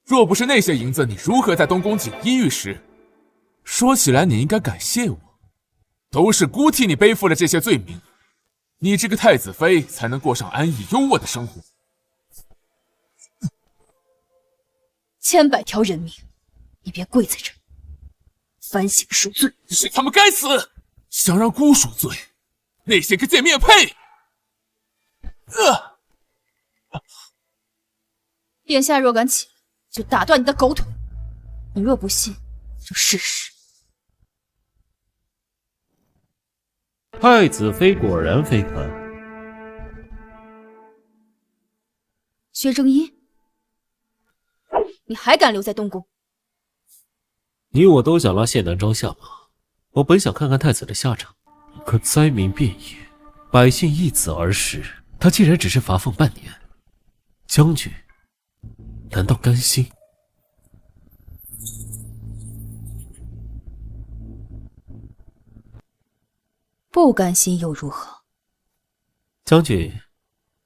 若不是那些银子，你如何在东宫锦衣玉食？说起来，你应该感谢我，都是姑替你背负了这些罪名，你这个太子妃才能过上安逸优渥的生活。千百条人命，你别跪在这儿，反省赎罪。是他们该死，想让姑赎罪，那些个贱命配！殿下若敢起来，就打断你的狗腿。你若不信，就试试。太子妃果然非凡。薛正一，你还敢留在东宫？你我都想拉谢南招下马。我本想看看太子的下场，可灾民遍野，百姓易子而食，他竟然只是罚俸半年。将军难道甘心？不甘心又如何？将军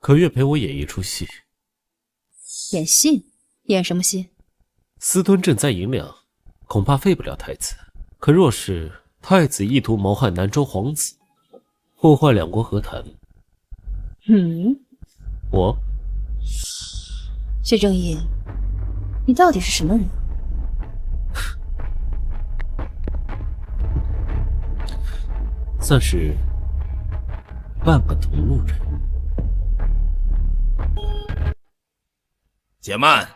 可愿陪我演一出戏？演戏？演什么戏？私吞赈灾银两，恐怕废不了太子。可若是太子意图谋害南州皇子，破坏两国和谈，我薛正义，你到底是什么人？算是半个同路人。且慢！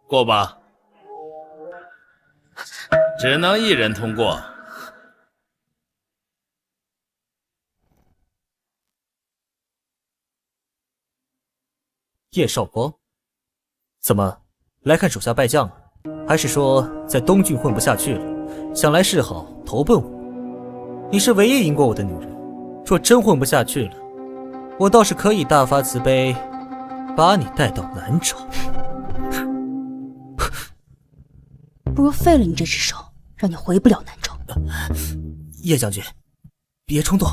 过吧，只能一人通过。叶绍光，怎么来看手下败将了？还是说在东郡混不下去了，想来示好投奔我？你是唯一赢过我的女人，若真混不下去了，我倒是可以大发慈悲，把你带到南州。不如废了你这只手，让你回不了南州。叶将军，别冲动，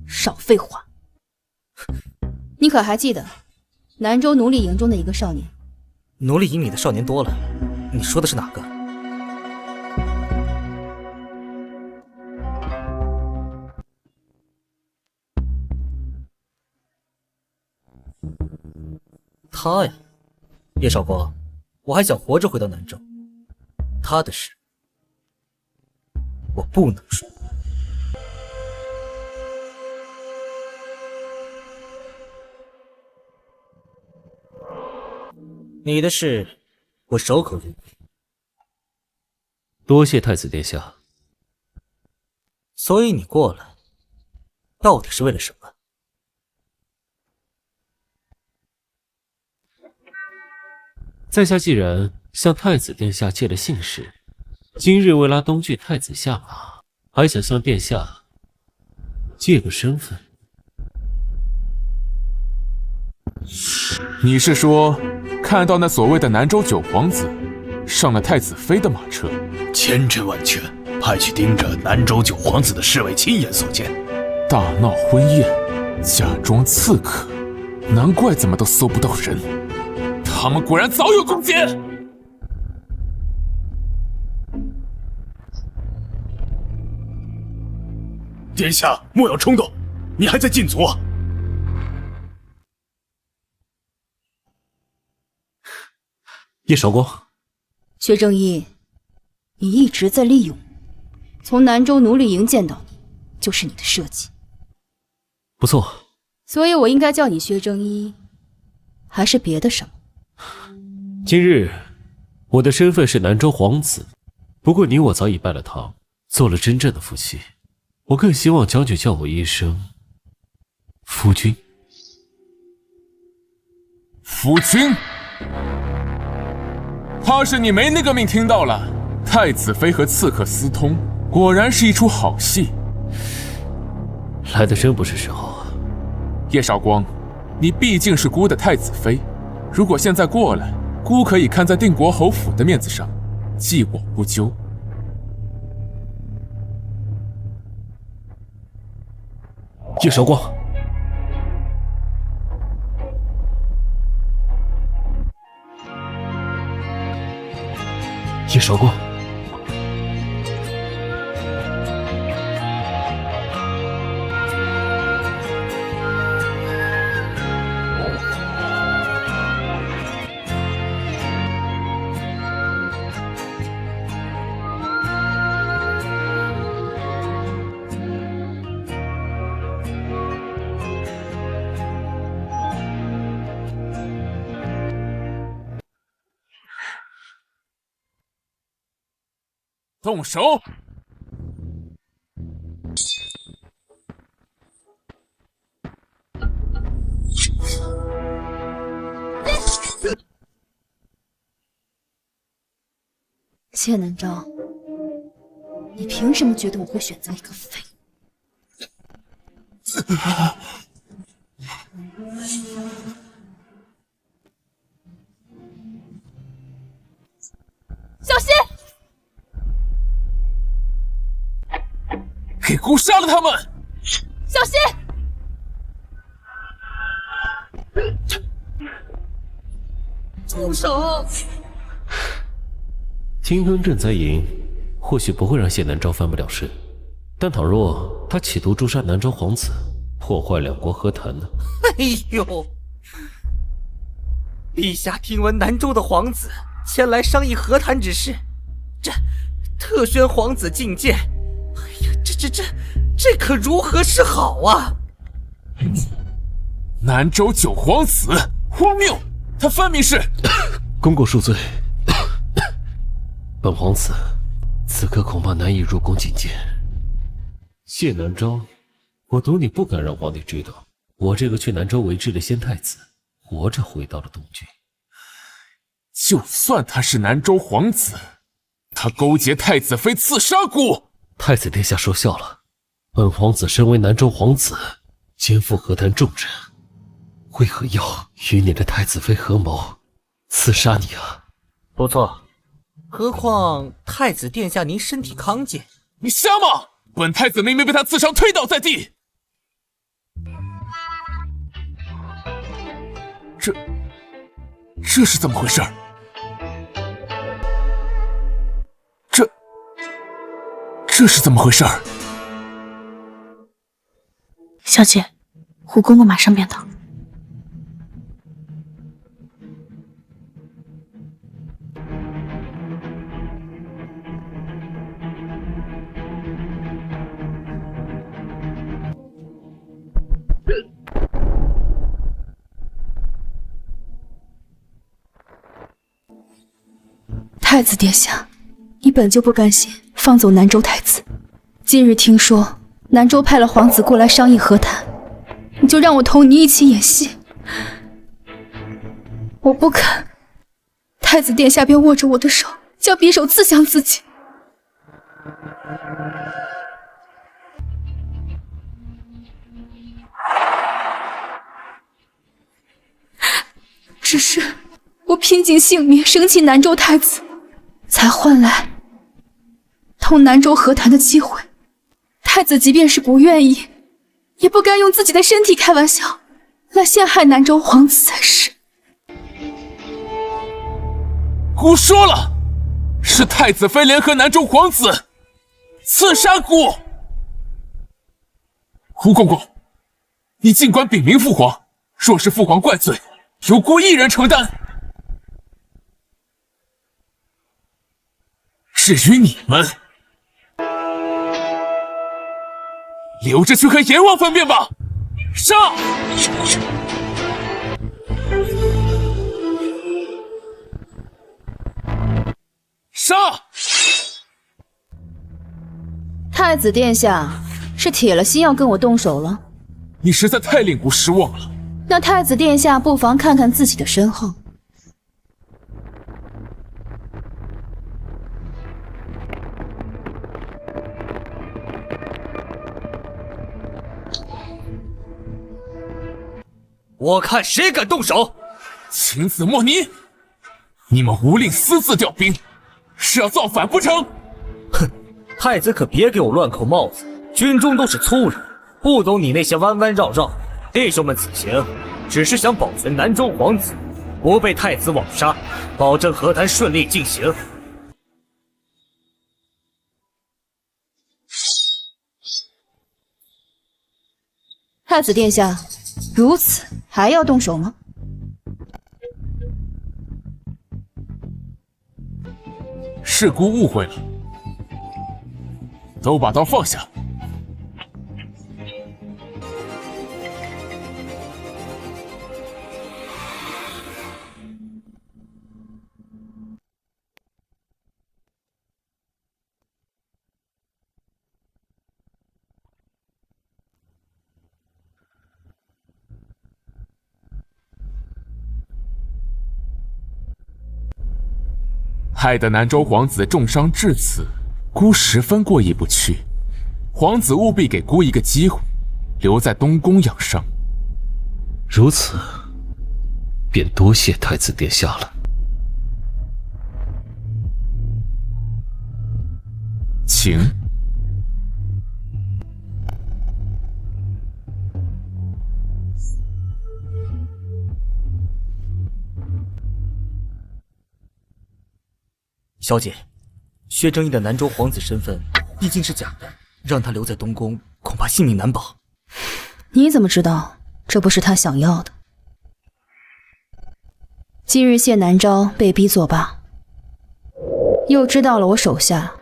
少废话。你可还记得南州奴隶营中的一个少年？奴隶营里的少年多了，你说的是哪个？他呀，叶绍光，我还想活着回到南州，他的事我不能说。你的事我守口如瓶。多谢太子殿下。所以你过来，到底是为了什么？在下既然向太子殿下借了姓氏，今日为拉东郡太子下马，还想向殿下借个身份。你是说看到那所谓的南州九皇子上了太子妃的马车？千真万确，派去盯着南州九皇子的侍卫亲眼所见。大闹婚宴，假装刺客，难怪怎么都搜不到人。他们果然早有攻击。殿下莫要冲动，你还在禁足啊！叶韶光，薛正义，你一直在利用我，从南州奴隶营见到你，就是你的设计。不错，所以我应该叫你薛正一，还是别的什么？今日我的身份是南州皇子，不过你我早已拜了堂，做了真正的夫妻。我更希望将军叫我一声夫君。夫君？怕是你没那个命听到了。太子妃和刺客私通，果然是一出好戏。来的真不是时候啊。叶绍光，你毕竟是孤的太子妃，如果现在过来，孤可以看在定国侯府的面子上，既往不咎。叶韶光，叶韶光，动手！谢南昭，你凭什么觉得我会选择一个废物？小心！给孤杀了他们！小心！住手！青吞镇灾营或许不会让谢南昭翻不了身，但倘若他企图诛杀南州皇子，破坏两国和谈呢？哎呦！陛下听闻南州的皇子前来商议和谈之事，这特宣皇子觐见。哎呀，这可如何是好啊！南州九皇子，荒谬！他分明是……功过恕罪。本皇子此刻恐怕难以入宫觐见。谢南昭，我赌你不敢让皇帝知道，我这个去南州为质的先太子活着回到了东郡。就算他是南州皇子，他勾结太子妃刺杀孤。太子殿下说笑了，本皇子身为南州皇子，肩负和谈重任，为何要与你的太子妃合谋刺杀你啊？不错，何况太子殿下您身体康健。你瞎吗？本太子明明被他刺伤推倒在地。这是怎么回事？这是怎么回事？小姐，胡公公马上便到。太子殿下，你本就不甘心放走南州太子，今日听说南州派了皇子过来商议和谈，你就让我同你一起演戏。我不肯，太子殿下便握着我的手，将匕首刺向自己。只是我拼尽性命生擒南州太子，才换来同南州和谈的机会。太子即便是不愿意，也不该用自己的身体开玩笑，来陷害南州皇子才是。姑说了，是太子妃联合南州皇子刺杀姑。胡公公，你尽管禀明父皇，若是父皇怪罪，由姑一人承担。至于你们，留着去和阎王分辨吧。上！上！太子殿下是铁了心要跟我动手了？你实在太令姑失望了。那太子殿下不妨看看自己的身后。我看谁敢动手！秦子莫泥，你们无令私自调兵，是要造反不成？哼，太子可别给我乱扣帽子，军中都是粗人，不懂你那些弯弯绕绕。弟兄们此行只是想保全南州皇子，不被太子枉杀，保证和谈顺利进行。太子殿下，如此还要动手吗？是姑误会了，都把刀放下。害得南州皇子重伤至此，姑十分过意不去。皇子务必给姑一个机会，留在东宫养伤。如此，便多谢太子殿下了。请。小姐，薛正义的南州皇子身份毕竟是假的，让他留在东宫，恐怕性命难保。你怎么知道这不是他想要的？今日谢南昭被逼作罢，又知道了我手下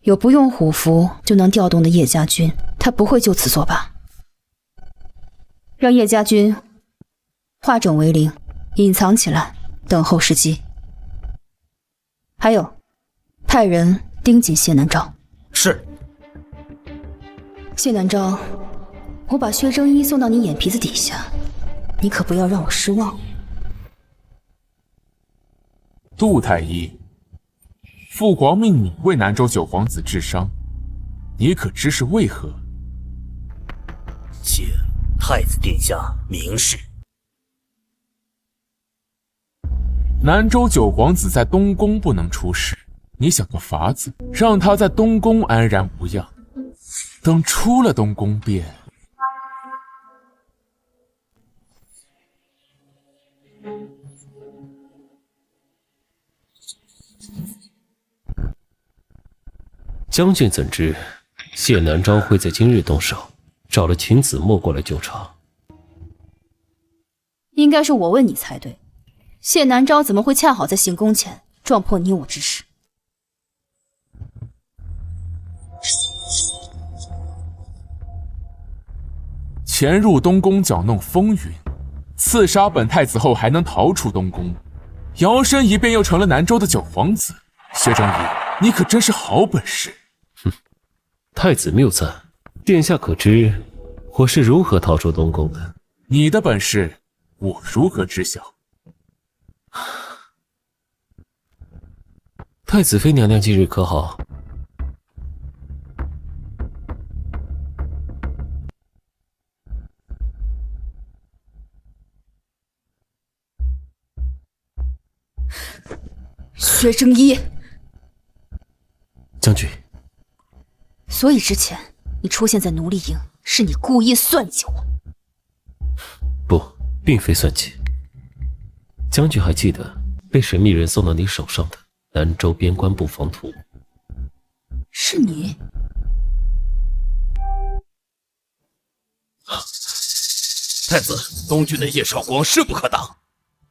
有不用虎符就能调动的叶家军，他不会就此作罢，让叶家军化整为零，隐藏起来，等候时机。还有，派人盯紧谢南昭。是。谢南昭，我把薛正一送到你眼皮子底下，你可不要让我失望。杜太医，父皇命你为南州九皇子治伤，你可知是为何？请太子殿下明示。南州九皇子在东宫不能出事，你想个法子，让他在东宫安然无恙。等出了东宫便……将军怎知谢南昭会在今日动手，找了秦子墨过来救场？应该是我问你才对。谢南昭怎么会恰好在行宫前撞破你我之事？潜入东宫搅弄风云，刺杀本太子后还能逃出东宫，摇身一变又成了南州的九皇子。薛正义，你可真是好本事！哼，太子谬赞，殿下可知我是如何逃出东宫的？你的本事，我如何知晓？太子妃娘娘今日可好？薛正一，将军。所以之前你出现在奴隶营，是你故意算计我？不，并非算计。将军还记得被神秘人送到你手上的南州边关布防图。是你？太子，东郡的叶绍光势不可挡，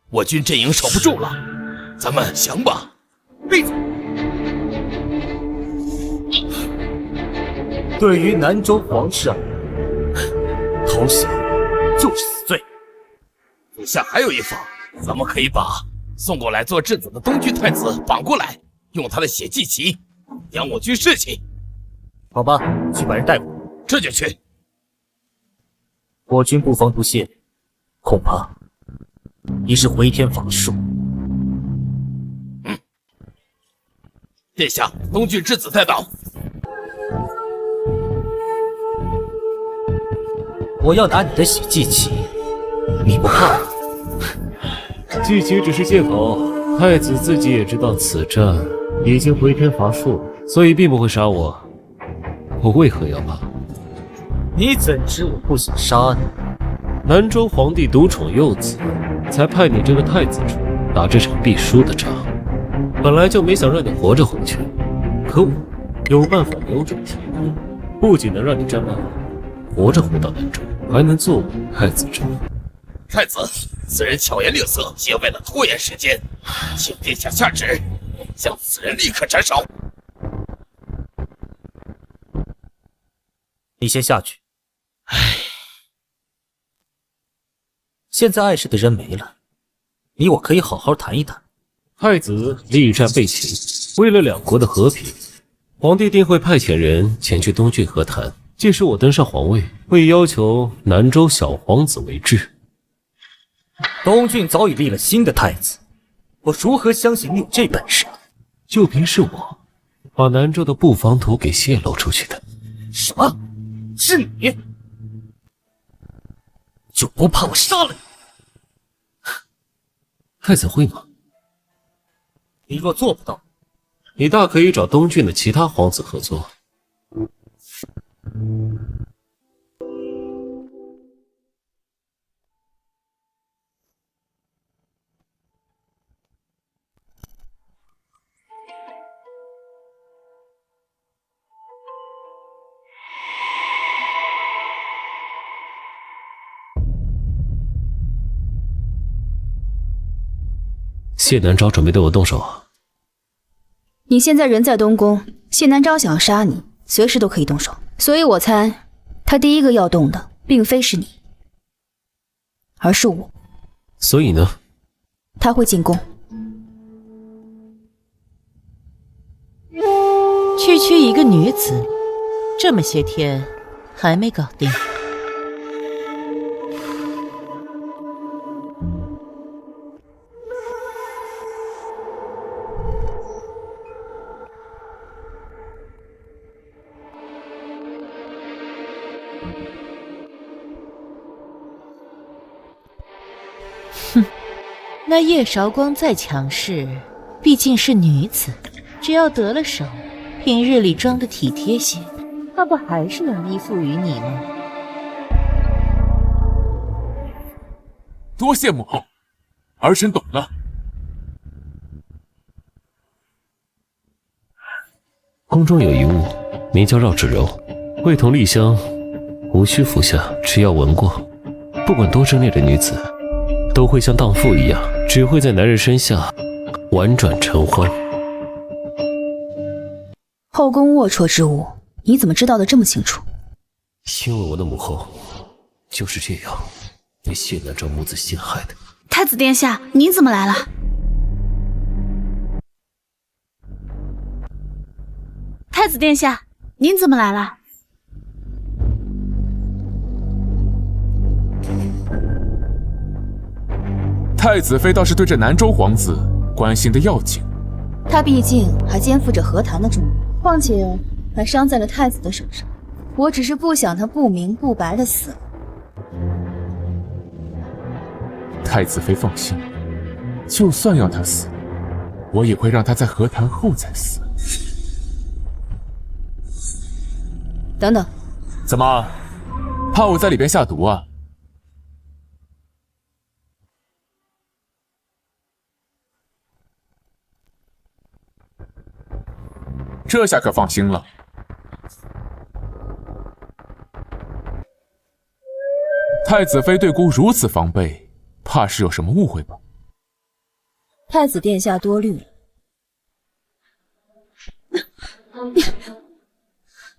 我军阵营守不住了，咱们降吧！闭嘴！对于南州皇室而言，投降就是死罪。属下还有一法，咱们可以把送过来做质子的东郡太子绑过来，用他的血祭旗，扬我军士气。好吧，去把人带过来。这就去。我军布防图泄密，恐怕已是回天乏术。殿下，东郡质子在到。我要拿你的血祭旗，你不怕吗？祭旗只是借口，太子自己也知道此战已经回天乏术了，所以并不会杀我。我为何要怕？你怎知我不想杀你？南州皇帝独宠幼子，才派你这个太子出打这场必输的仗。本来就没想让你活着回去，可我有办法扭转天意，不仅能让你战败，活着回到南州，还能做我太子之位。太子，此人巧言令色，皆为了拖延时间，请殿下下旨，将此人立刻斩首。你先下去。现在碍事的人没了，你我可以好好谈一谈。太子力战备秦，为了两国的和平，皇帝定会派遣人前去东郡和谈。届时我登上皇位，会要求南州小皇子为质。东郡早已立了新的太子，我如何相信你有这本事？就凭是我把南州的布防图给泄露出去的。什么？是你？就不怕我杀了你？太子会吗？你若做不到，你大可以找东郡的其他皇子合作。谢南昭准备对我动手啊！你现在人在东宫，谢南昭想要杀你，随时都可以动手。所以我猜，他第一个要动的，并非是你，而是我。所以呢？他会进宫。区区一个女子，这么些天还没搞定。哼，那叶韶光再强势，毕竟是女子，只要得了手，平日里装的体贴些，她不还是能依附于你吗？多谢母后，儿臣懂了。宫中有一物，名叫绕指柔，味同丽香，无需服下，只要闻过，不管多贞烈的女子，都会像荡妇一样，只会在男人身下婉转承欢。后宫龌龊之物，你怎么知道的这么清楚？因为我的母后就是这样被谢南昭母子陷害的。太子殿下，您怎么来了？太子殿下，您怎么来了？太子妃倒是对这南州皇子关心的要紧。他毕竟还肩负着和谈的重任，况且还伤在了太子的手上。我只是不想他不明不白的死了。太子妃放心，就算要他死，我也会让他在和谈后再死。等等，怎么，怕我在里边下毒啊？这下可放心了。太子妃对姑如此防备，怕是有什么误会吧？太子殿下多虑了。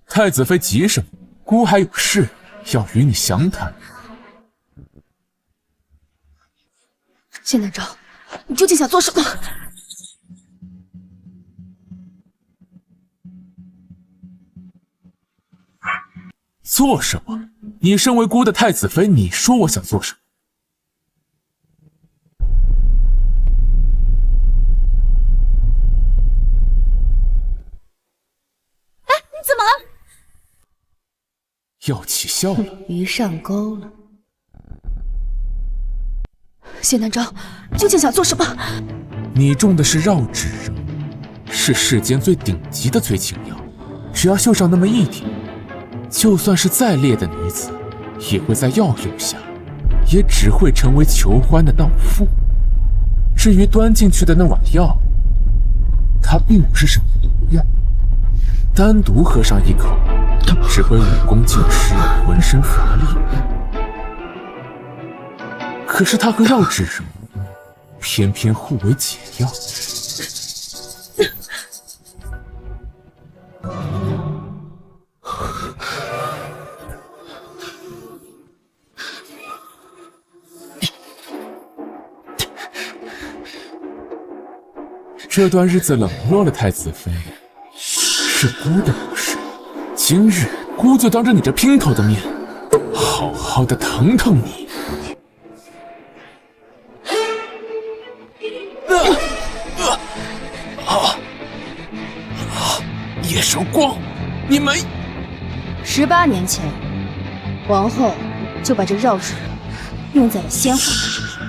太子妃急什么？姑还有事要与你详谈。谢南昭，你究竟想做什么？做什么？你身为姑的太子妃，你说我想做什么？哎，你怎么了？要起笑了？鱼上钩了。谢南昭，究竟想做什么？你中的是绕指柔，是世间最顶级的催情药，只要绣上那么一点，就算是再烈的女子，也会在药用下，也只会成为求欢的荡妇。至于端进去的那碗药，它并不是什么毒药，单独喝上一口，只会武功尽失，浑身乏力。可是它和绕指柔偏偏互为解药。这段日子冷落了太子妃，是姑的不是。今日姑就当着你这姘头的面，好好的疼疼你。叶韶光，你们18年前，皇后就把这绕指柔用在了先皇的身上，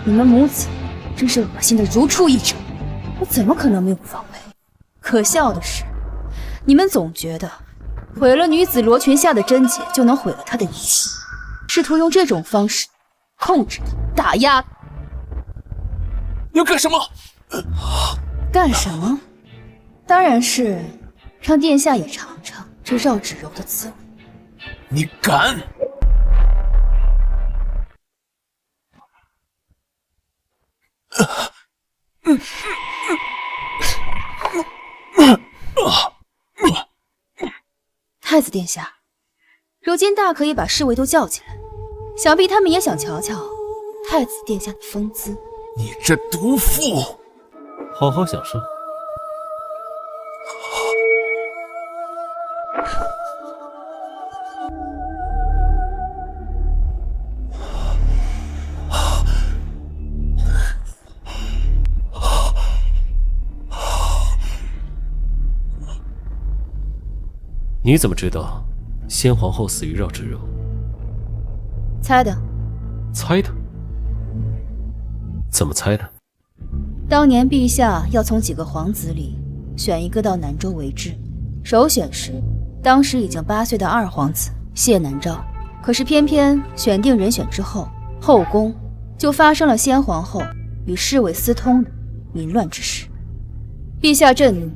你们母子真是恶心的如出一辙。我怎么可能没有防备？可笑的是，你们总觉得毁了女子罗裙下的贞洁就能毁了她的一切，试图用这种方式控制她、打压她。要干什么？干什么？当然是让殿下也尝尝这绕指柔的滋味。你敢！太子殿下，如今大可以把侍卫都叫起来，想必他们也想瞧瞧太子殿下的风姿。你这毒妇！好好享受。你怎么知道先皇后死于绕指柔？猜的。猜的？怎么猜的？当年陛下要从几个皇子里选一个到南州为质，首选时，当时已经8岁的二皇子谢南诏。可是偏偏选定人选之后，后宫就发生了先皇后与侍卫私通的淫乱之事。陛下震怒，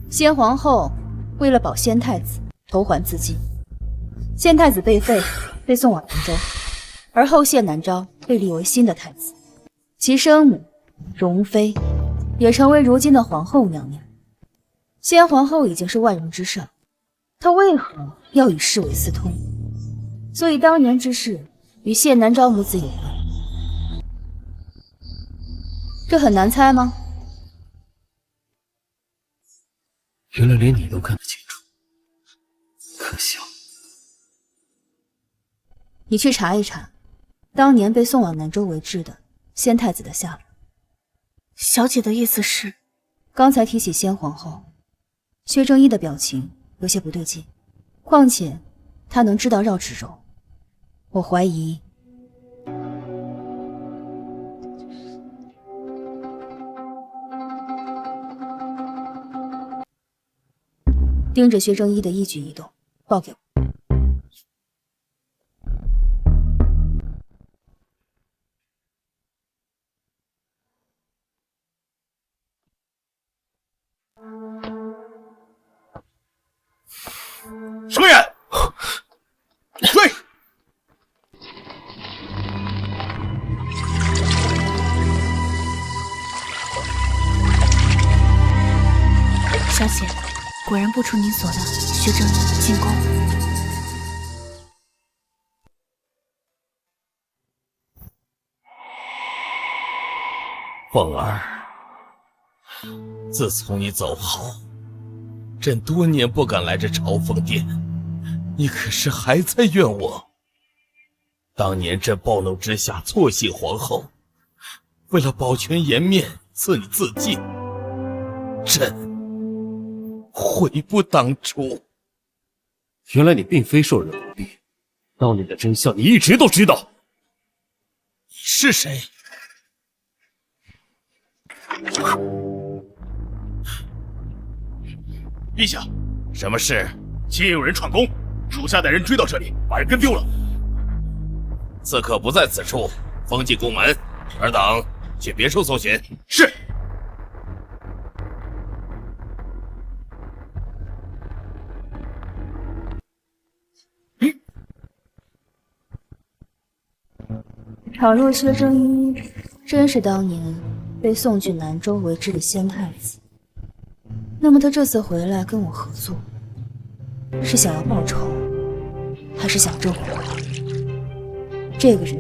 先皇后为了保先太子，投环自尽。先太子被废，被送往南州，而后谢南诏被立为新的太子，其生母容妃也成为如今的皇后娘娘。先皇后已经是万人之上，她为何要与侍卫私通？所以当年之事与谢南诏母子有关，这很难猜吗？原来连你都看得清楚，可笑。你去查一查，当年被送往南州为质的先太子的下落。小姐的意思是，刚才提起先皇后，薛正一的表情有些不对劲。况且他能知道绕指柔，我怀疑盯着薛正一的一举一动，报给我。果然不出您所料，薛正义进宫。凤儿，自从你走后，朕多年不敢来这朝凤殿，你可是还在怨我？当年朕暴怒之下错信皇后，为了保全颜面，赐你自尽，朕悔不当初。原来你并非受人蒙蔽，当年的真相你一直都知道。你是谁？陛下，什么事？今夜有人闯宫，属下带人追到这里，把人跟丢了。刺客不在此处，封进宫门。尔等去别处搜寻。是。倘若薛正一真是当年被送去南州为质的先太子，那么他这次回来跟我合作，是想要报仇，还是想救我？这个人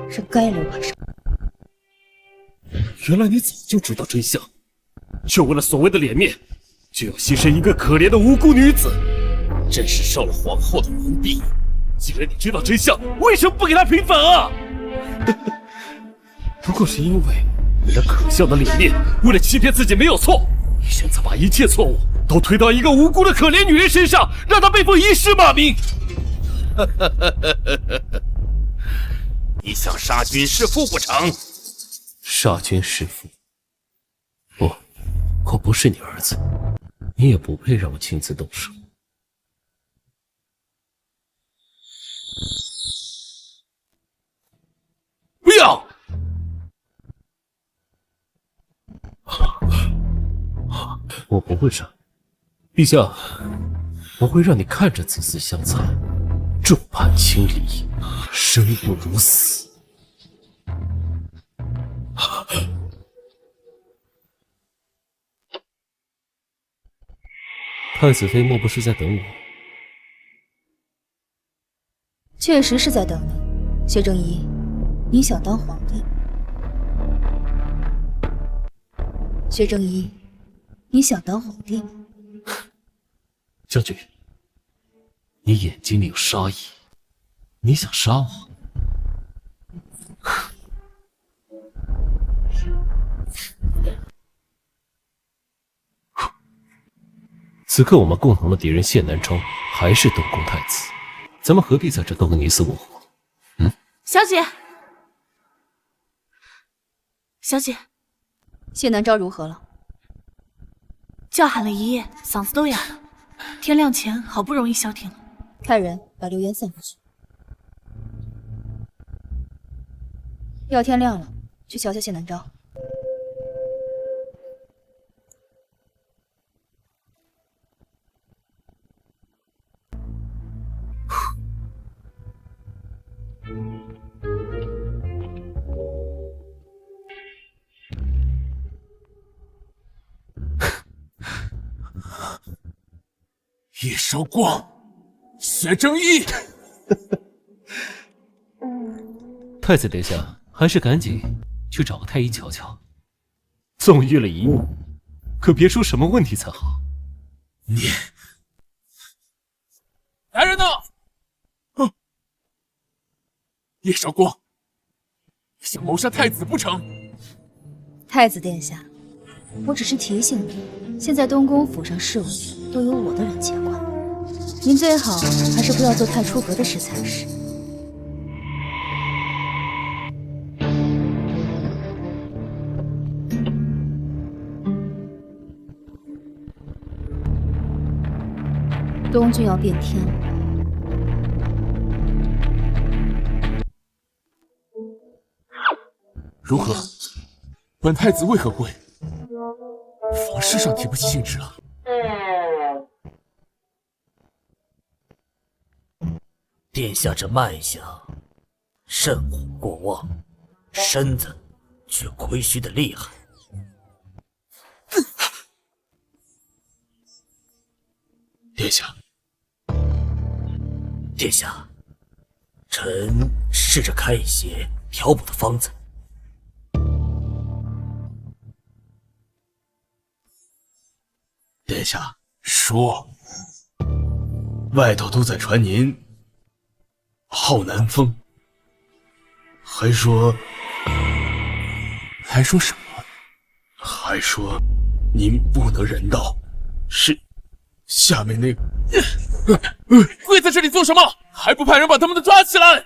是该留还是？原来你早就知道真相，就为了所谓的脸面，就要牺牲一个可怜的无辜女子，真是受了皇后的蒙蔽。既然你知道真相，为什么不给她平反啊？不过是因为了可笑的脸面，为了欺骗自己没有错，你现在把一切错误都推到一个无辜的可怜女人身上，让她被封一世骂名。你想杀君弑父不成？杀君弑父？不，我不是你儿子，你也不配让我亲自动手。不要！我不会杀，陛下，我会让你看着子嗣相残，众叛亲离，生不如死。太子妃莫不是在等我？确实是在等你，薛正一，你想当皇帝？薛正一，你想当皇帝吗？将军，你眼睛里有杀意，你想杀我？此刻我们共同的敌人谢南州还是东宫太子，咱们何必在这斗个你死我活？小姐，小姐，谢南昭如何了？叫喊了一夜，嗓子都哑了。天亮前好不容易消停了。派人把流言散出去。要天亮了，去瞧瞧谢南昭。叶韶光，薛正义。太子殿下，还是赶紧去找个太医瞧瞧。纵欲了一夜，可别出什么问题才好。你，来人呐！叶韶光，想谋杀太子不成？太子殿下，我只是提醒你，现在东宫府上事务都由我的人接管，您最好还是不要做太出格的事才是。东郡要变天了。如何？本太子为何跪？房事上提不起兴致了。殿下这脉象甚火过旺，身子却亏虚的厉害。殿下，殿下，臣试着开一些调补的方子。殿下，说，外头都在传您好南风，还说什么？还说您不能人道，是下面那个跪在这里做什么？还不派人把他们都抓起来！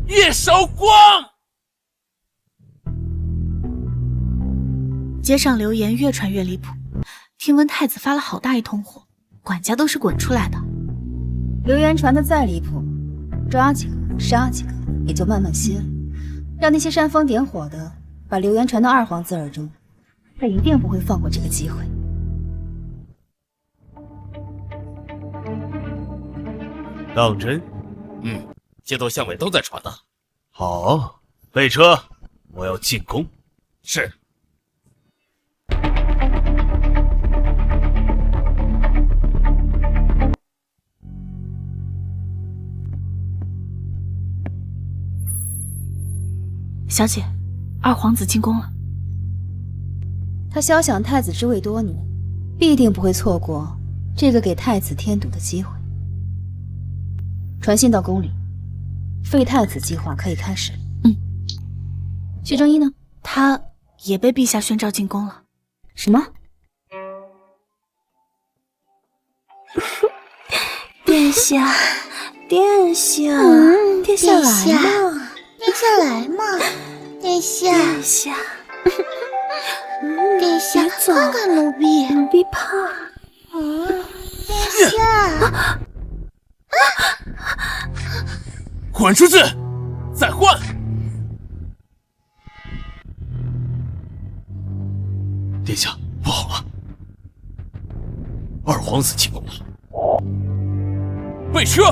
叶韶光！街上流言越传越离谱，听闻太子发了好大一通火，管家都是滚出来的。流言传得再离谱，抓几个杀几个，也就慢慢歇了。让那些煽风点火的把流言传到二皇子耳中，他一定不会放过这个机会。当真？街头巷尾都在传呢。好，备车，我要进宫。是。小姐，二皇子进宫了。他肖想太子之位多年，必定不会错过这个给太子添堵的机会。传信到宫里，废太子计划可以开始了。徐正一呢？他也被陛下宣召进宫了。什么？殿下，殿下，殿下来嘛！殿下来嘛！殿下，殿下，殿下，看看奴婢，奴婢怕。殿下，滚出去！再换！殿下，不好了，二皇子进宫了。备车！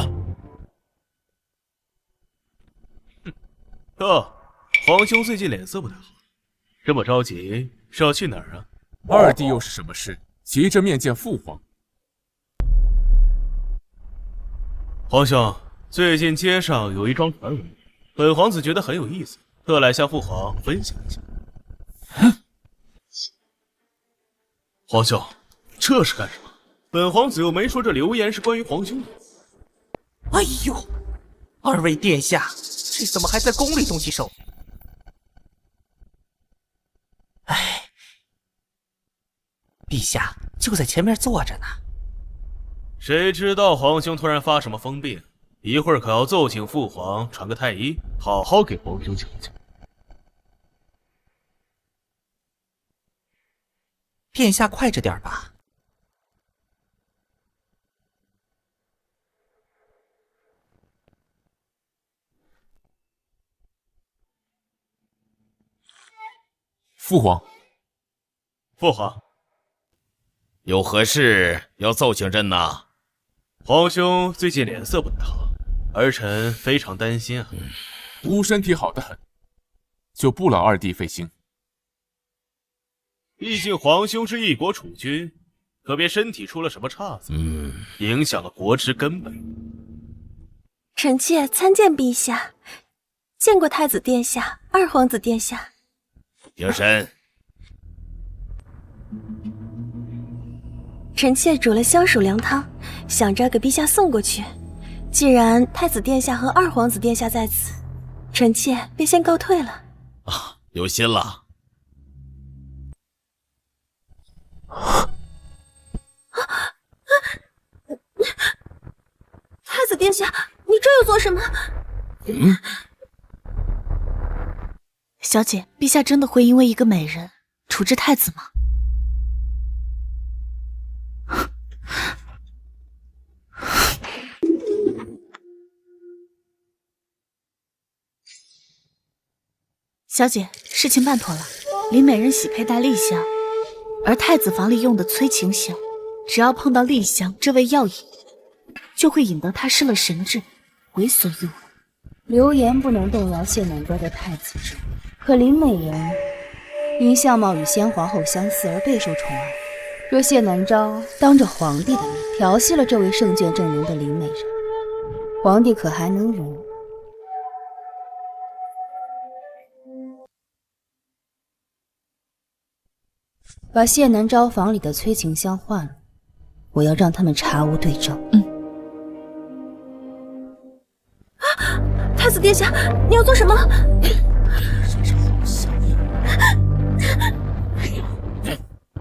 皇兄最近脸色不太好，这么着急是要去哪儿啊？二弟又是什么事？急着面见父皇。皇兄，最近街上有一桩传闻，本皇子觉得很有意思，特来向父皇分享一下。皇兄，这是干什么？本皇子又没说这流言是关于皇兄的。哎呦，二位殿下，这怎么还在宫里动起手？哎，陛下就在前面坐着呢。谁知道皇兄突然发什么疯病，一会儿可要奏请父皇传个太医，好好给皇兄瞧瞧。殿下快着点吧。父皇，父皇，有何事要奏请朕呐？皇兄最近脸色不太好，儿臣非常担心啊。吾身体好得很，就不劳二弟费心。毕竟皇兄是一国储君，可别身体出了什么岔子，影响了国之根本。臣妾参见陛下，见过太子殿下、二皇子殿下。平身。臣妾煮了香薯凉汤，想着给陛下送过去。既然太子殿下和二皇子殿下在此，臣妾便先告退了。啊，有心了。太子殿下，你这又做什么？小姐，陛下真的会因为一个美人处置太子吗？小姐，事情办妥了，林美人喜佩戴丽香，而太子房里用的催情香，只要碰到丽香这味药引，就会引得他失了神智，为所欲为。流言不能动摇谢暖哥的太子之位，可林美人因相貌与先皇后相似而备受宠爱。若谢南昭当着皇帝的面调戏了这位圣眷正浓的林美人，皇帝可还能容？把谢南昭房里的催情香换了，我要让他们查无对证。太子殿下，你要做什么？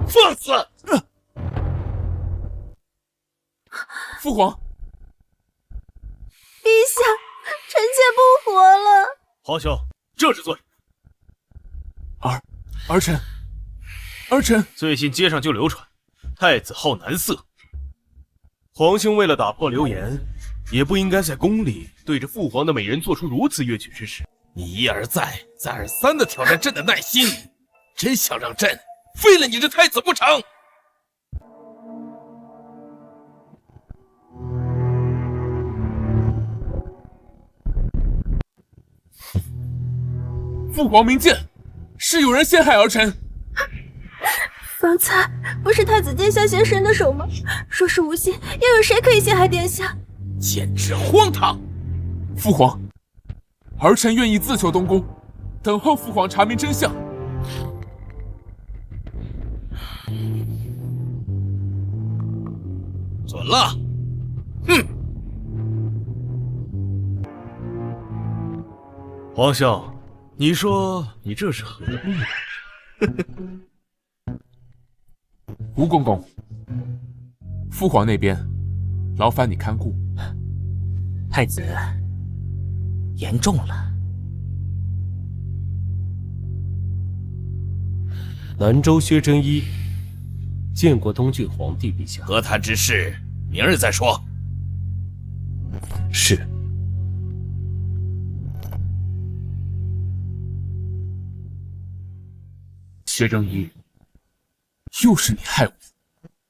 放肆！父皇，陛下，臣妾不活了。皇兄，这是罪。儿臣最近街上就流传，太子好男色。皇兄为了打破流言，也不应该在宫里对着父皇的美人做出如此越矩之事。你一而再、再而三的挑战朕的耐心，真想让朕废了你这太子不成？父皇明鉴，是有人陷害儿臣。方才不是太子殿下先伸的手吗？若是无心，又有谁可以陷害殿下？简直荒唐！父皇，儿臣愿意自求东宫，等候父皇查明真相。准了。哼！皇兄，你说你这是何意？吴公公，父皇那边，劳烦你看顾。太子严重了。南州薛真一见过东郡皇帝陛下。和谈之事，明日再说。是。薛真一，又是你害我！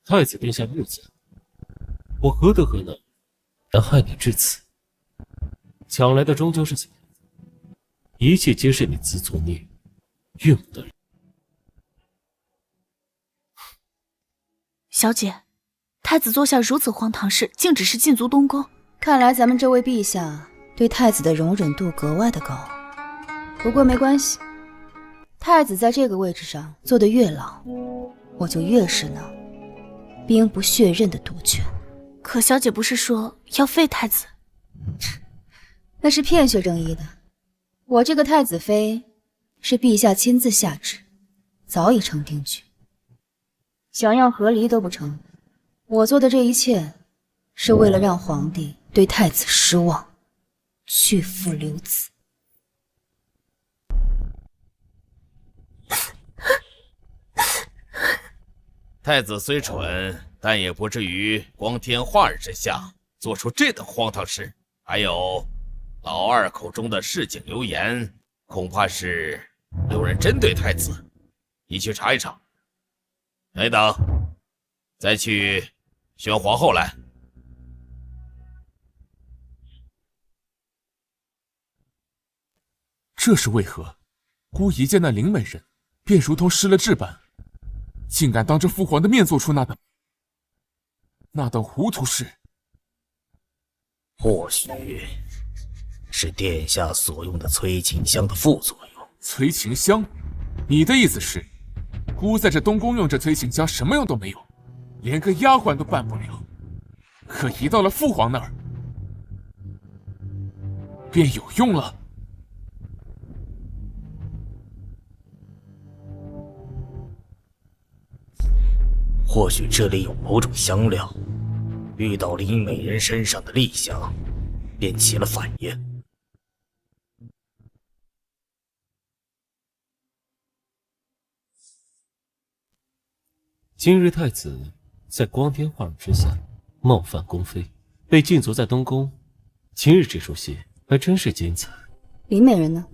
太子殿下谬赞，我何德何能，能害你至此？抢来的终究是小孩子，一切皆是你自作孽，怨不得人。小姐，太子做下如此荒唐事，竟只是禁足东宫。看来咱们这位陛下对太子的容忍度格外的高。不过没关系，太子在这个位置上坐得越牢，我就越是能兵不血刃的夺权。可小姐不是说要废太子？那是骗薛正一的。我这个太子妃是陛下亲自下旨，早已成定局。想要和离都不成，我做的这一切是为了让皇帝对太子失望，去父留子。太子虽蠢，但也不至于光天化日之下做出这等荒唐事。还有老二口中的市井流言，恐怕是有人针对太子，你去查一查。等一等，再去宣皇后来。这是为何？孤一见那林美人，便如同失了智般，竟敢当着父皇的面做出那等糊涂事。或许是殿下所用的催情香的副作用。催情香？你的意思是，孤在这东宫用这催情香什么用都没有，连个丫鬟都办不了，可一到了父皇那儿，便有用了。或许这里有某种香料，遇到林美人身上的丽香，便起了反应。今日太子在光天化日之下冒犯宫妃，被禁足在东宫，今日这出戏还真是精彩。林美人呢？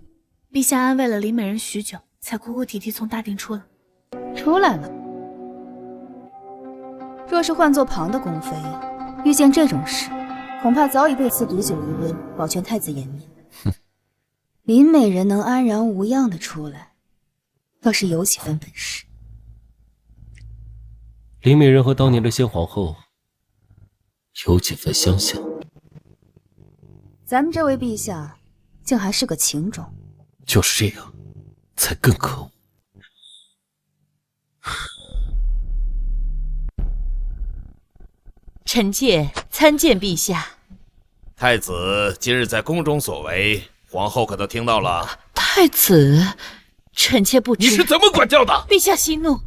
陛下安慰了林美人许久，才哭哭啼啼从大殿出来。出来了。若是换做旁的宫妃，遇见这种事，恐怕早已被赐毒酒一温，保全太子颜面。林美人能安然无恙的出来，倒是有几分本事。林美人和当年的先皇后有几分相像。咱们这位陛下，竟还是个情种。就是这样，才更可恶。臣妾参见陛下。太子今日在宫中所为，皇后可都听到了。太子，臣妾不知。你是怎么管教的？陛下息怒，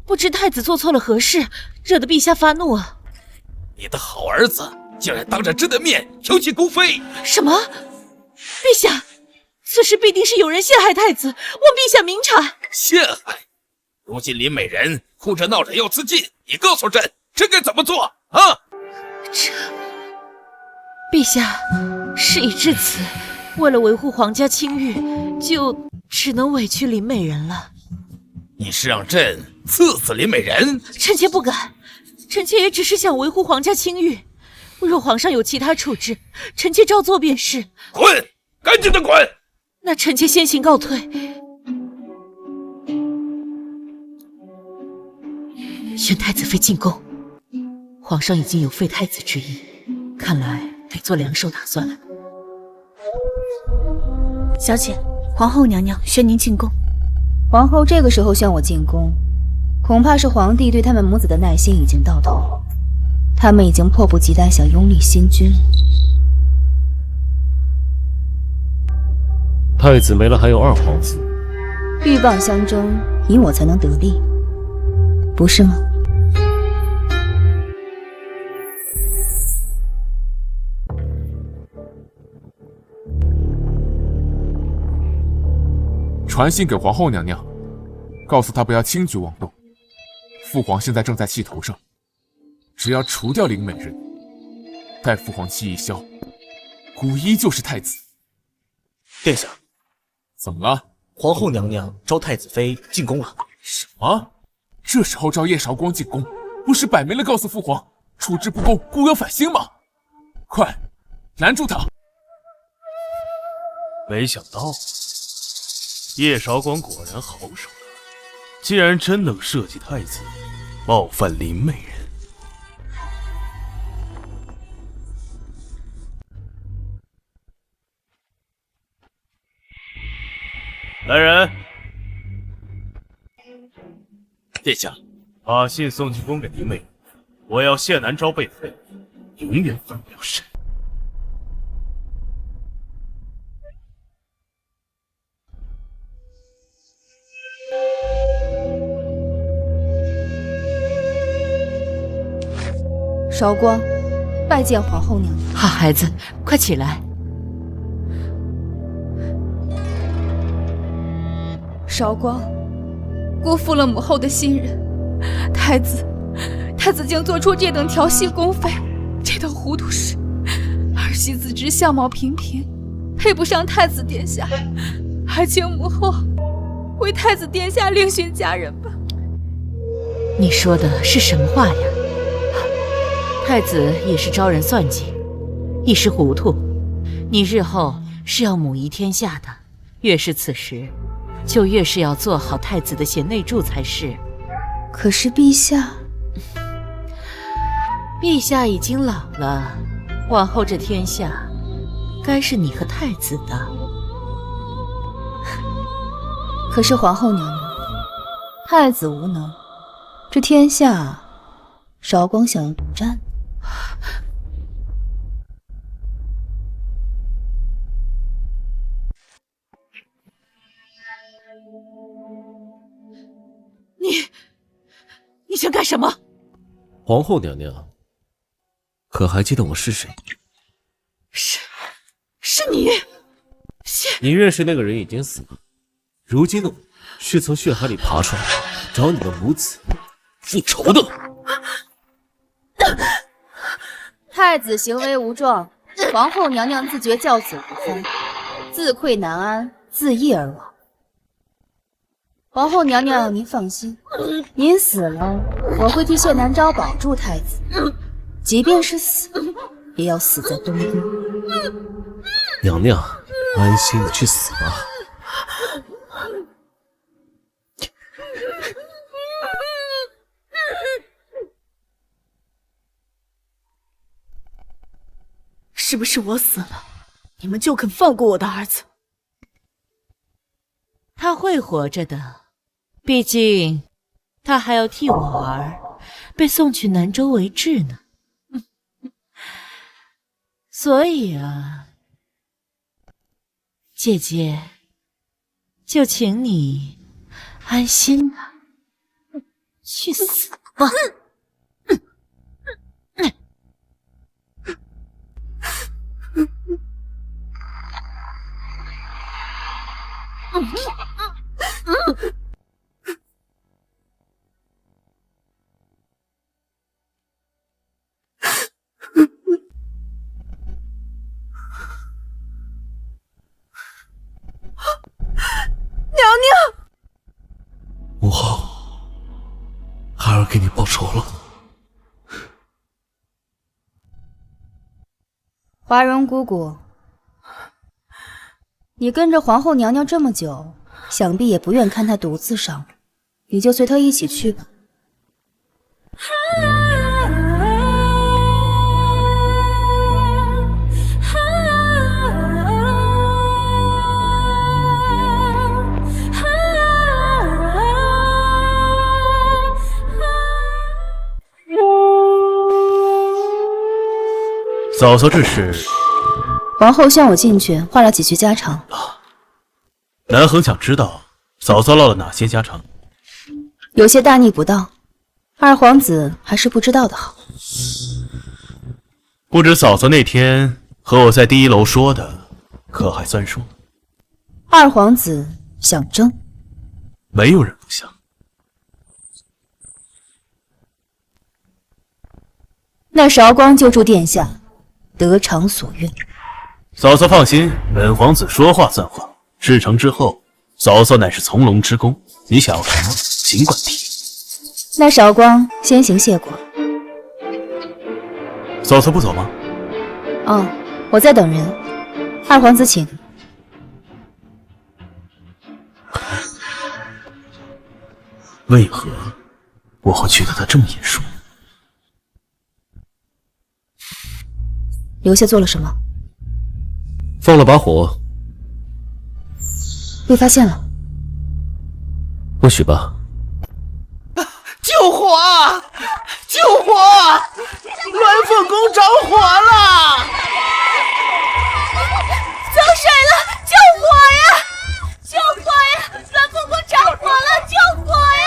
不知太子做错了何事，惹得陛下发怒啊！你的好儿子竟然当着朕的面挑起宫妃！什么？陛下，此事必定是有人陷害太子，望陛下明察。陷害？如今林美人哭着闹着要自尽，你告诉朕，朕该怎么做啊？陛下，事已至此，为了维护皇家清誉，就只能委屈林美人了。你是让朕赐死林美人？臣妾不敢，臣妾也只是想维护皇家清誉。若皇上有其他处置，臣妾照做便是。滚！赶紧的滚！那臣妾先行告退。宣太子妃进宫，皇上已经有废太子之意，看来得做两手打算了。小姐，皇后娘娘宣您进宫。皇后这个时候宣我进宫，恐怕是皇帝对他们母子的耐心已经到头，他们已经迫不及待想拥立新君。太子没了，还有二皇子，鹬蚌相争，你我才能得利，不是吗？传信给皇后娘娘，告诉她不要轻举妄动。父皇现在正在气头上，只要除掉林美人，待父皇气一消，古一就是太子。殿下，怎么了？皇后娘娘召太子妃进宫了。什么？这时候召叶韶光进宫，不是摆明了告诉父皇处置不公，故有反心吗？快拦住他！没想到叶韶光果然好手了，竟然真能设计太子冒犯林美人。来人，殿下，把信送进宫给林美人，我要谢南昭被废，永远翻不了身。韶光，拜见皇后娘娘。好孩子，快起来。韶光，辜负了母后的信任，太子竟做出这等调戏宫妃，这等糊涂事。儿媳自知相貌平平，配不上太子殿下，还请母后为太子殿下另寻佳人吧。你说的是什么话呀？太子也是招人算计，一时糊涂。你日后是要母仪天下的，越是此时，就越是要做好太子的贤内助才是。可是陛下，陛下已经老了，往后这天下该是你和太子的。可是皇后娘娘，太子无能，这天下韶光想要独占。你想干什么？皇后娘娘，可还记得我是谁？是你。你认识那个人已经死了，如今的我是从血海里爬出来，找你的母子复仇的。太子行为无状，皇后娘娘自觉教子无方，自愧难安，自缢而亡。皇后娘娘，您放心，您死了，我会替谢南昭保住太子，即便是死，也要死在东宫。娘娘，安心的去死吧。是不是我死了，你们就肯放过我的儿子？他会活着的，毕竟他还要替我儿被送去南州为质呢。所以啊，姐姐，就请你安心吧，去死吧！母后，孩儿给你报仇了。华容姑姑，你跟着皇后娘娘这么久，想必也不愿看她独自上路，你就随她一起去吧。嫂嫂，这是？皇后向我进去话了几句家常。南恒想知道嫂嫂唠了哪些家常。有些大逆不道，二皇子还是不知道的好。不知嫂嫂那天和我在第一楼说的，可还算数？二皇子想争，没有人不想。那韶光就祝殿下得偿所愿。嫂嫂放心，本皇子说话算话。事成之后，嫂嫂乃是从龙之功，你想要什么，尽管提。那韶光先行谢过。嫂嫂不走吗？哦，我在等人。二皇子请。为何我会觉得他这么眼熟？留下做了什么？放了把火。被发现了。或许吧。救火！救火！鸾凤宫着火了！走水了！救火呀！救火呀！鸾凤宫着火了！救火呀！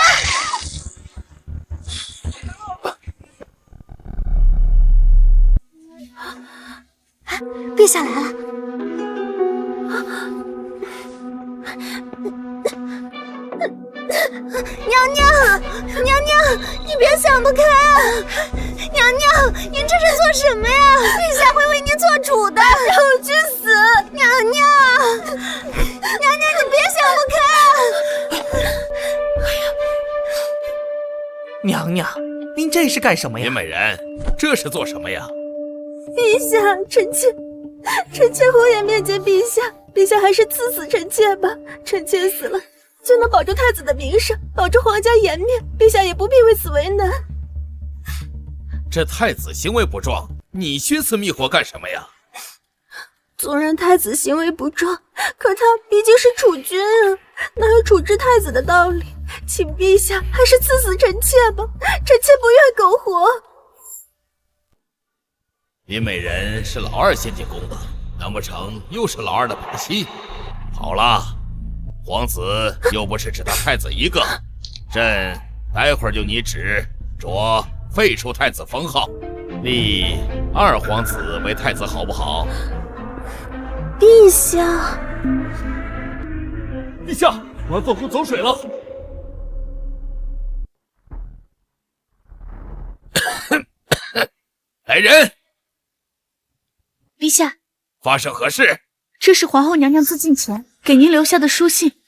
陛下来了。娘娘，娘娘，你别想不开啊！娘娘，您这是做什么呀？陛下会为您做主的，让我去死！娘娘，娘娘，你别想不开啊！娘娘，您这是干什么呀？林美人，这是做什么呀？陛下，臣妾胡言面见陛下，陛下还是赐死臣妾吧。臣妾死了，就能保住太子的名声，保住皇家颜面，陛下也不必为此为难。这太子行为不壮，你虚此密火干什么呀？纵然太子行为不壮，可他毕竟是储君啊，哪有处置太子的道理？请陛下还是赐死臣妾吧，臣妾不愿苟活。林美人是老二先进宫的，难不成又是老二的把戏？好了，皇子又不是只当太子一个，朕待会儿就拟旨着废除太子封号，立二皇子为太子，好不好？陛下，陛下，鸾凤宫走水了。来人！陛下，发生何事？这是皇后娘娘自尽前给您留下的书信。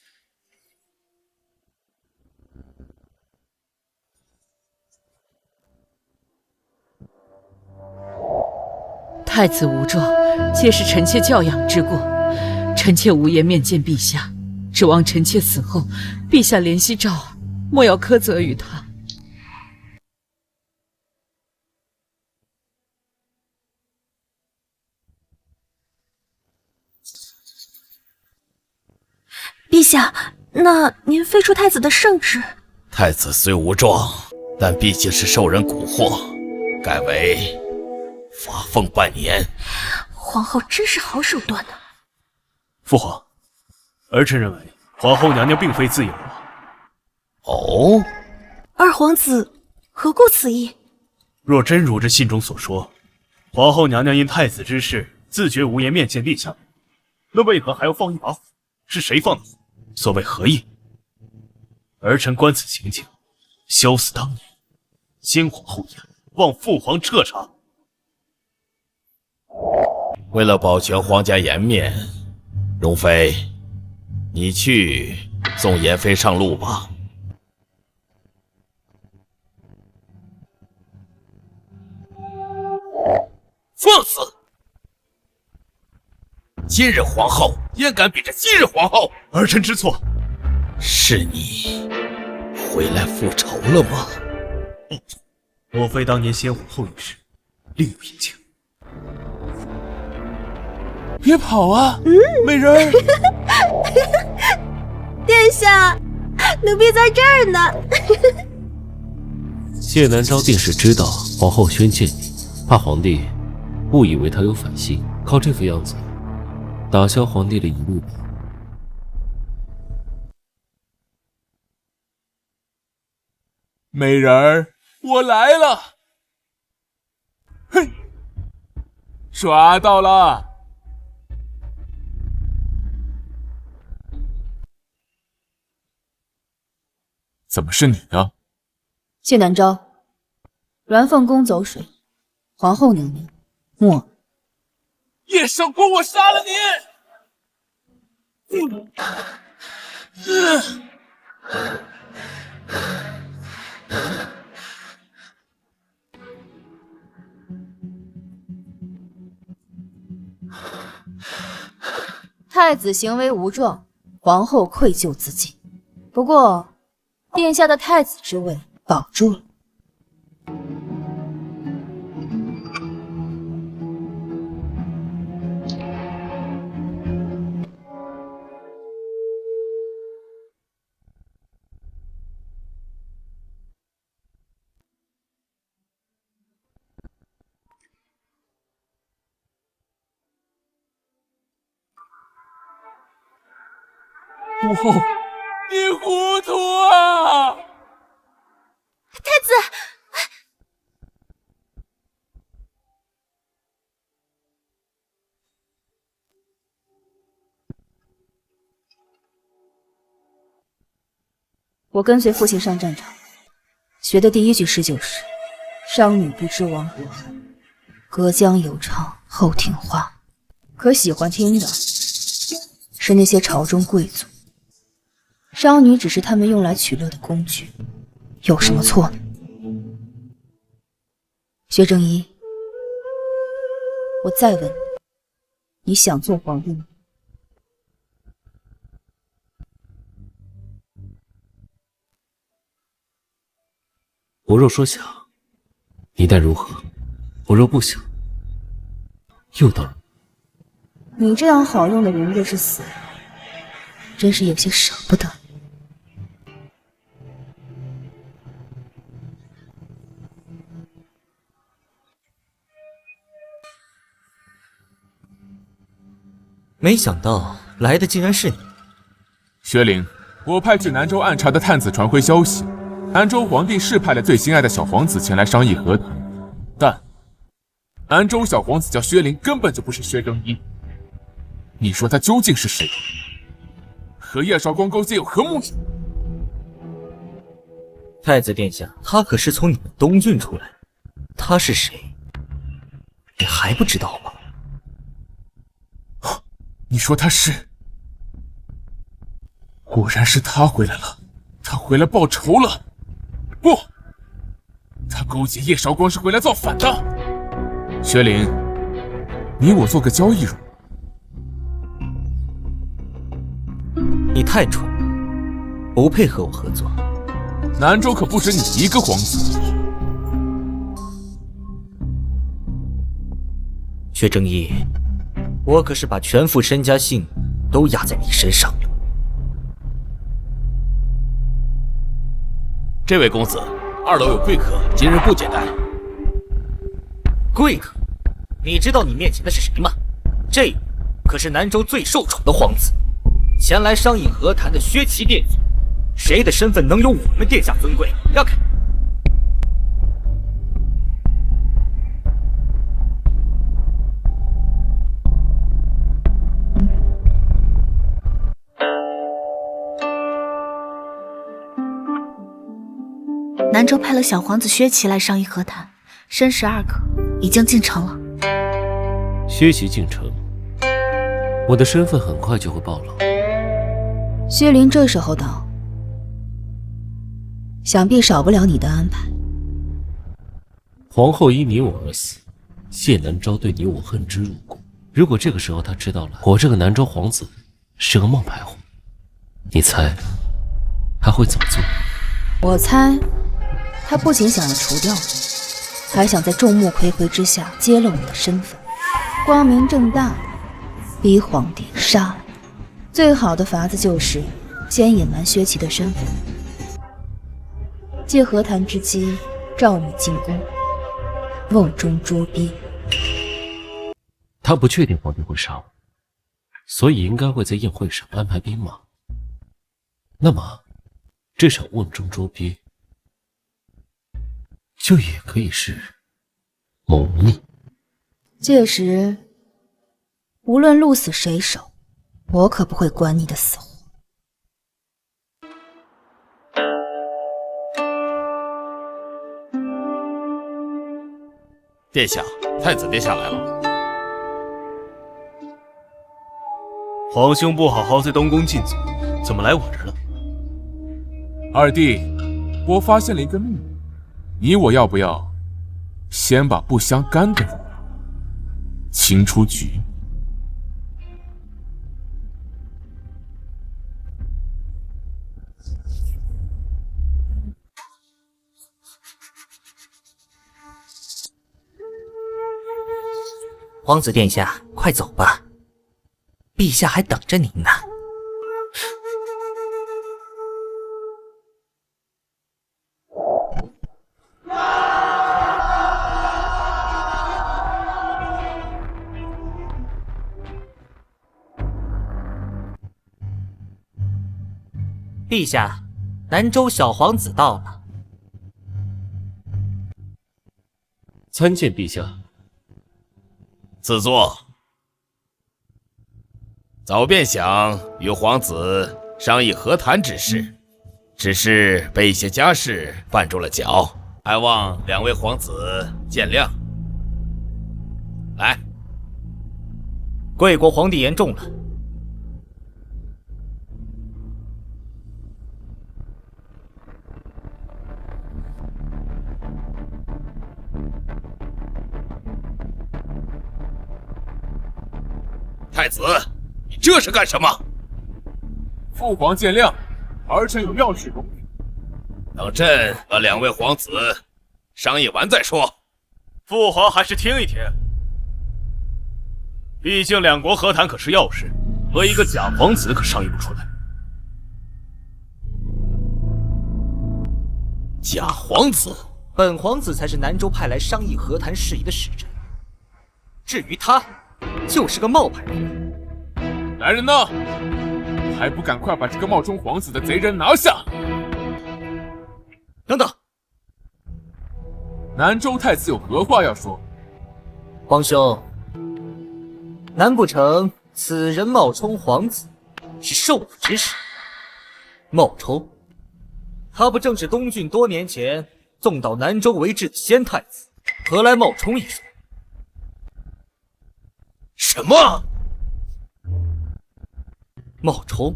太子无状，皆是臣妾教养之过。臣妾无颜面见陛下，指望臣妾死后，陛下怜惜诏儿，莫要苛责于他。陛下，那您废除太子的圣旨？太子虽无状，但毕竟是受人蛊惑，改为罚俸半年。皇后真是好手段呢。父皇，儿臣认为皇后娘娘并非自由。哦，二皇子何故此意？若真如这信中所说，皇后娘娘因太子之事自觉无颜面见陛下，那为何还要放一把火？是谁放的火？所谓何意？儿臣观此情景，羞死当年，先皇后颜，望父皇彻查。为了保全皇家颜面，容妃，你去送颜妃上路吧。放肆！今日皇后焉敢比这昔日皇后？儿臣知错。是你回来复仇了吗？莫非当年先皇后一事另有隐情？别跑啊，美人儿！殿下，奴婢在这儿呢。谢南昭定是知道皇后宣见你，怕皇帝误以为他有反心，靠这副样子打消皇帝的疑虑吧。美人儿，我来了！嘿，抓到了！怎么是你啊？谢南昭，鸾凤宫走水，皇后娘娘，莫。叶少国，我杀了你！太子行为无状，皇后愧疚自尽。不过，殿下的太子之位保住了。母后，你糊涂啊！太子，我跟随父亲上战场，学的第一句诗就是“商女不知亡国恨，隔江犹唱后庭花”。可喜欢听的是那些朝中贵族。商女只是他们用来取乐的工具，有什么错呢？薛正一，我再问你，你想做皇帝吗？我若说想，你待如何？我若不想，又当然。你这样好用的人若是死了，真是有些舍不得。没想到来的竟然是你，薛灵，我派去南州暗查的探子传回消息，南州皇帝是派了最心爱的小皇子前来商议和谈，但南州小皇子叫薛灵，根本就不是薛正一。你说他究竟是谁？和叶绍光勾结有何目的？太子殿下，他可是从你们东郡出来的，他是谁？你还不知道吗？你说他是？果然是他回来了，他回来报仇了。不，他勾结叶绍光是回来造反的。薛灵，你我做个交易如？你太蠢了，不配和我合作。南州可不止你一个皇子。薛正义，我可是把全副身家性命都压在你身上了。这位公子，2楼有贵客，今日不接待。贵客？你知道你面前的是谁吗？这可是南州最受宠的皇子，前来商议和谈的薛齐殿下，谁的身份能有我们殿下尊贵？让开！南州派了小皇子薛齐来商议和谈，申时2刻已经进城了。薛齐进城，我的身份很快就会暴露。薛林这时候到，想必少不了你的安排。皇后因你我而死，谢南昭对你我恨之入骨。如果这个时候他知道了我这个南州皇子是个冒牌货，你猜他会怎么做？我猜他不仅想要除掉你，还想在众目睽睽之下揭露你的身份，光明正大的逼皇帝杀了你。最好的法子就是先隐瞒薛齐的身份，借和谈之机召你进宫，瓮中捉鳖。他不确定皇帝会杀我，所以应该会在宴会上安排兵马。那么这场瓮中捉鳖就也可以是谋逆。届时无论鹿死谁手，我可不会管你的死活。殿下，太子殿下来了。皇兄不好好在东宫禁足，怎么来我这儿了？二弟，我发现了一个秘密，你我要不要先把不相干的人清出局？皇子殿下，快走吧，陛下还等着您呢。陛下，南州小皇子到了。参见陛下。自坐。早便想与皇子商议和谈之事，只是被一些家事绊住了脚，还望2位皇子见谅。来，贵国皇帝言重了。太子，你这是干什么？父皇见谅，儿臣有要事容禀。等朕和2位皇子商议完再说。父皇还是听一听，毕竟2国和谈可是要事，和一个假皇子可商议不出来。假皇子？本皇子才是南州派来商议和谈事宜的使臣，至于他，就是个冒牌人。来人呐，还不赶快把这个冒充皇子的贼人拿下！等等，南州太子有何话要说？皇兄，难不成此人冒充皇子是受辱之事？冒充？他不正是东郡多年前纵倒南州为质的先太子，何来冒充一说？什么？冒充？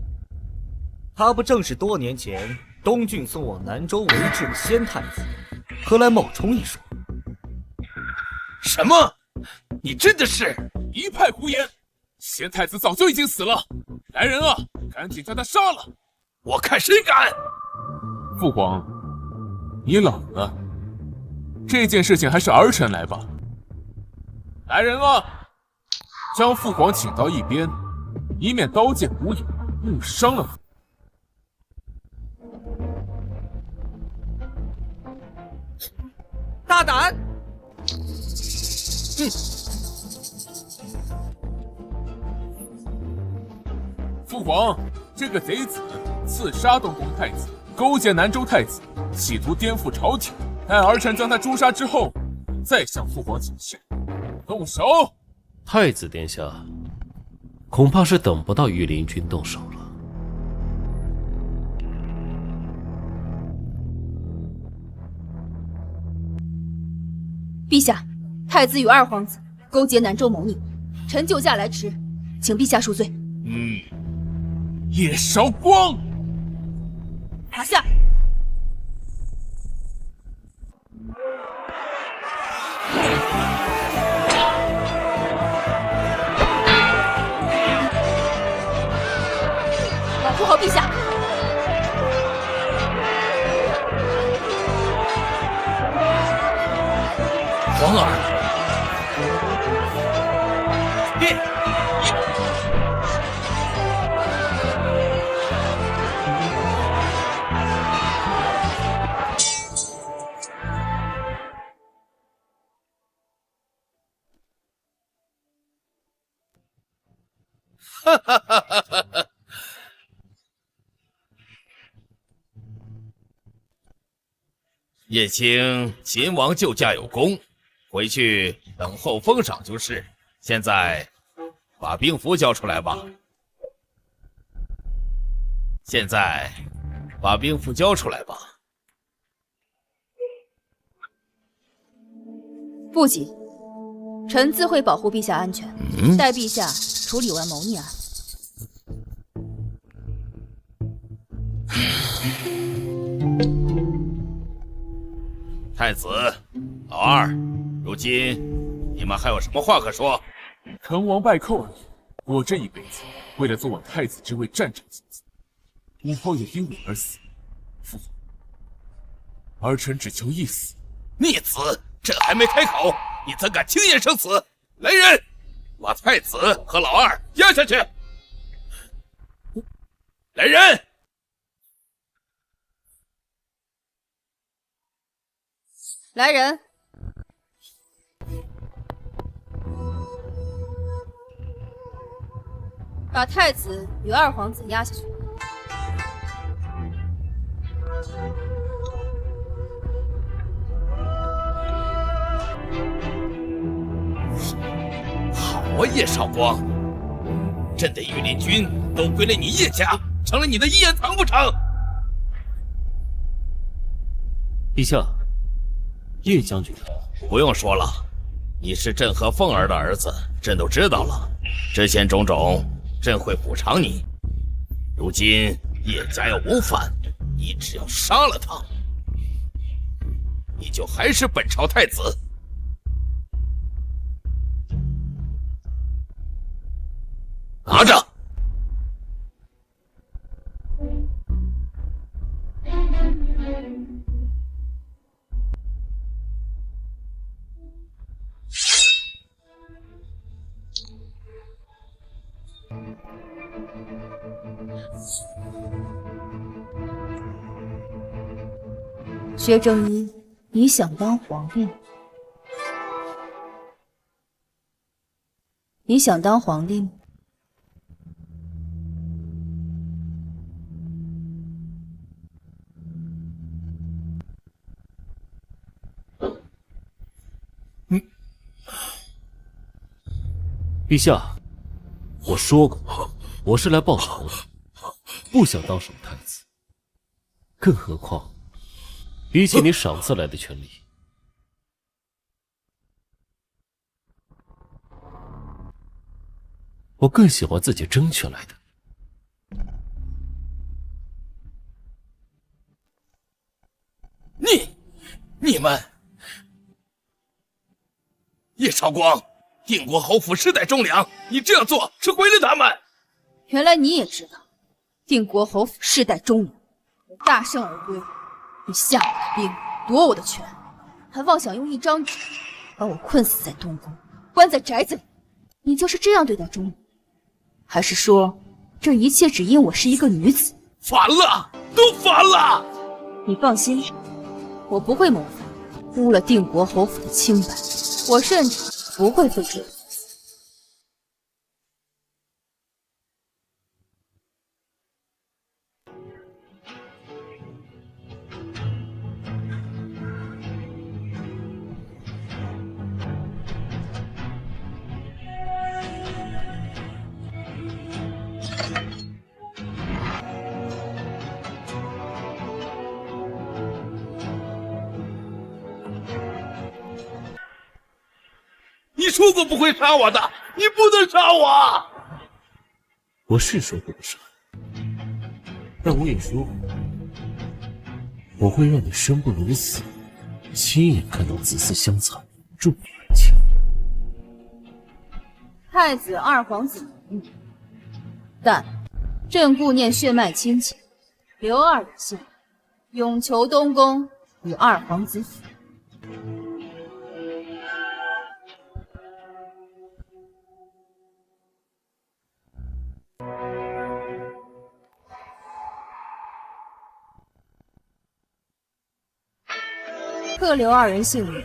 他不正是多年前东郡送往南州为质的先太子，何来冒充一说？什么？你真的是一派胡言！先太子早就已经死了，来人啊，赶紧将他杀了！我看谁敢！父皇，你老了，这件事情还是儿臣来吧。来人啊，将父皇请到一边，以免刀剑无眼，误伤了父。大胆！父皇，这个贼子刺杀东宫太子，勾结南州太子，企图颠覆朝廷。待儿臣将他诛杀之后，再向父皇请示。动手！太子殿下，恐怕是等不到御林军动手了。陛下，太子与二皇子勾结南州谋逆，臣救驾来迟，请陛下恕罪。叶韶光，拿下！保护好陛下！皇儿，哈哈哈哈哈哈！叶青，秦王救驾有功，回去等候封赏就是。现在把兵符交出来吧。现在把兵符交出来吧。不急，臣自会保护陛下安全，待陛下处理完谋逆案。太子、老二，如今你们还有什么话可说？成王败寇而已。我这一辈子为了做我太子之位战战兢兢，武后也因我而死。父皇，儿臣只求一死。逆子，朕还没开口，你怎敢轻言生死？来人，把太子和老二押下去！来人！来人！把太子与二皇子押下去。好啊，叶绍光，朕的御林军都归了你叶家，成了你的一言堂不成？陛下，叶将军，不用说了，你是朕和凤儿的儿子，朕都知道了。之前种种，朕会补偿你。如今叶家要谋反，你只要杀了他，你就还是本朝太子。拿着。薛正一，你想当皇帝？你想当皇帝吗？陛下，我说过，我是来报仇的，不想当什么太子。更何况，比起你赏赐来的权利，我更喜欢自己争取来的。你们，叶绍光，定国侯府世代忠良，你这样做是毁了他们。原来你也知道，定国侯府世代忠良，我大胜而归，你下我的兵，夺我的权，还妄想用一张纸把我困死在东宫，关在宅子里。你就是这样对待钟离？还是说这一切只因我是一个女子？烦了，都烦了！你放心，我不会谋反，污了定国侯府的清白，我甚至不会废除。你说过不会杀我的，你不能杀我！我是说过不杀，但我也说过，我会让你生不如死，亲眼看到子嗣相残，众人而泣。太子二皇子同意，但朕顾念血脉亲情，留二人性命，永求东宫与二皇子府。各留二人性命，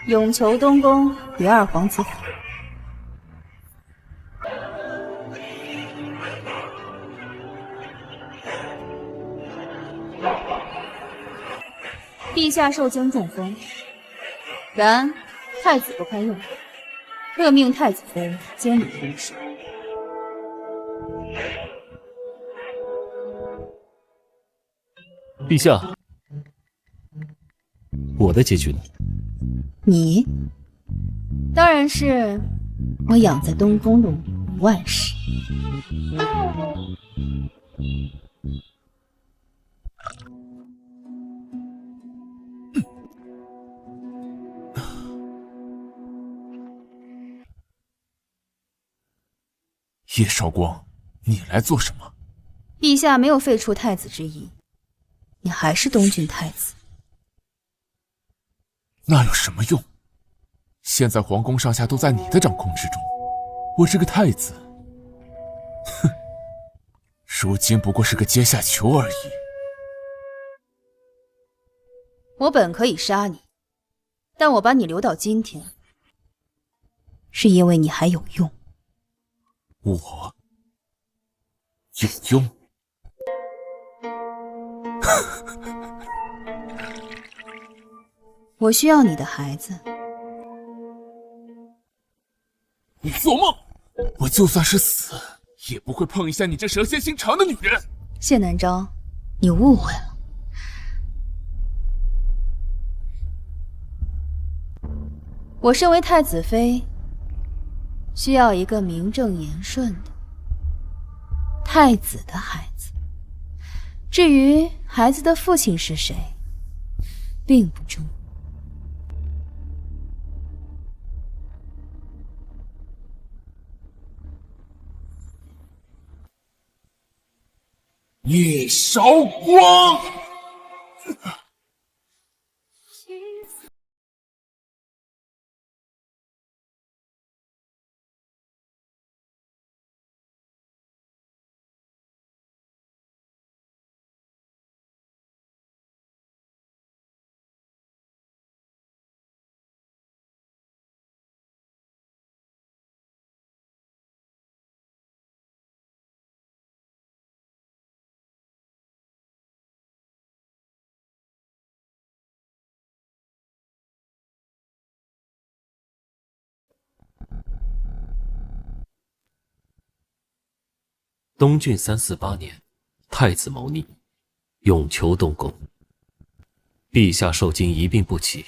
永求东宫与二皇子府。陛下受惊中风，然太子不堪用，特命太子妃监理宫事。陛下，我的结局呢？你当然是我养在东宫的五万世。叶绍光，你来做什么？陛下没有废除太子之意，你还是东郡太子。那有什么用？现在皇宫上下都在你的掌控之中，我这个太子，哼，如今不过是个阶下囚而已。我本可以杀你，但我把你留到今天，是因为你还有用。我有用？我需要你的孩子。你做梦！我就算是死，也不会碰一下你这蛇蝎心肠的女人。谢南昭，你误会了。我身为太子妃，需要一个名正言顺的太子的孩子。至于孩子的父亲是谁，并不重要。叶绍光，东郡348年，太子谋逆，永求东宫。陛下受惊一病不起，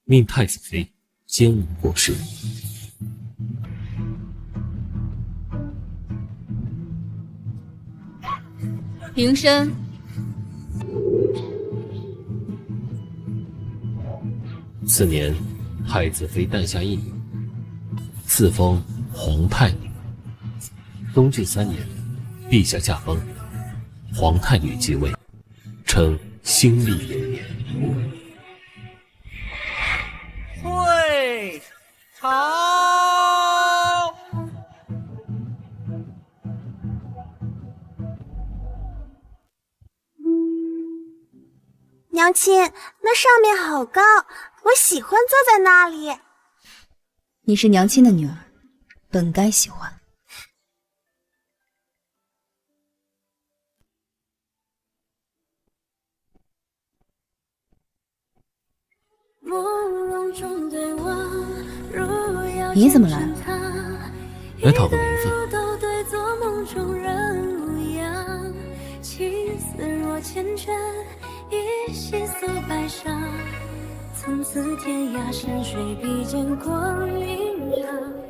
命太子妃监护国事。平身。次年，太子妃诞下一女，赐封皇太女。东郡3年，陛下驾崩，皇太女继位，称心力连绵。会朝。娘亲，那上面好高，我喜欢坐在那里。你是娘亲的女儿，本该喜欢。你怎么来了？来讨个名分。从此天涯山水比肩光阴长。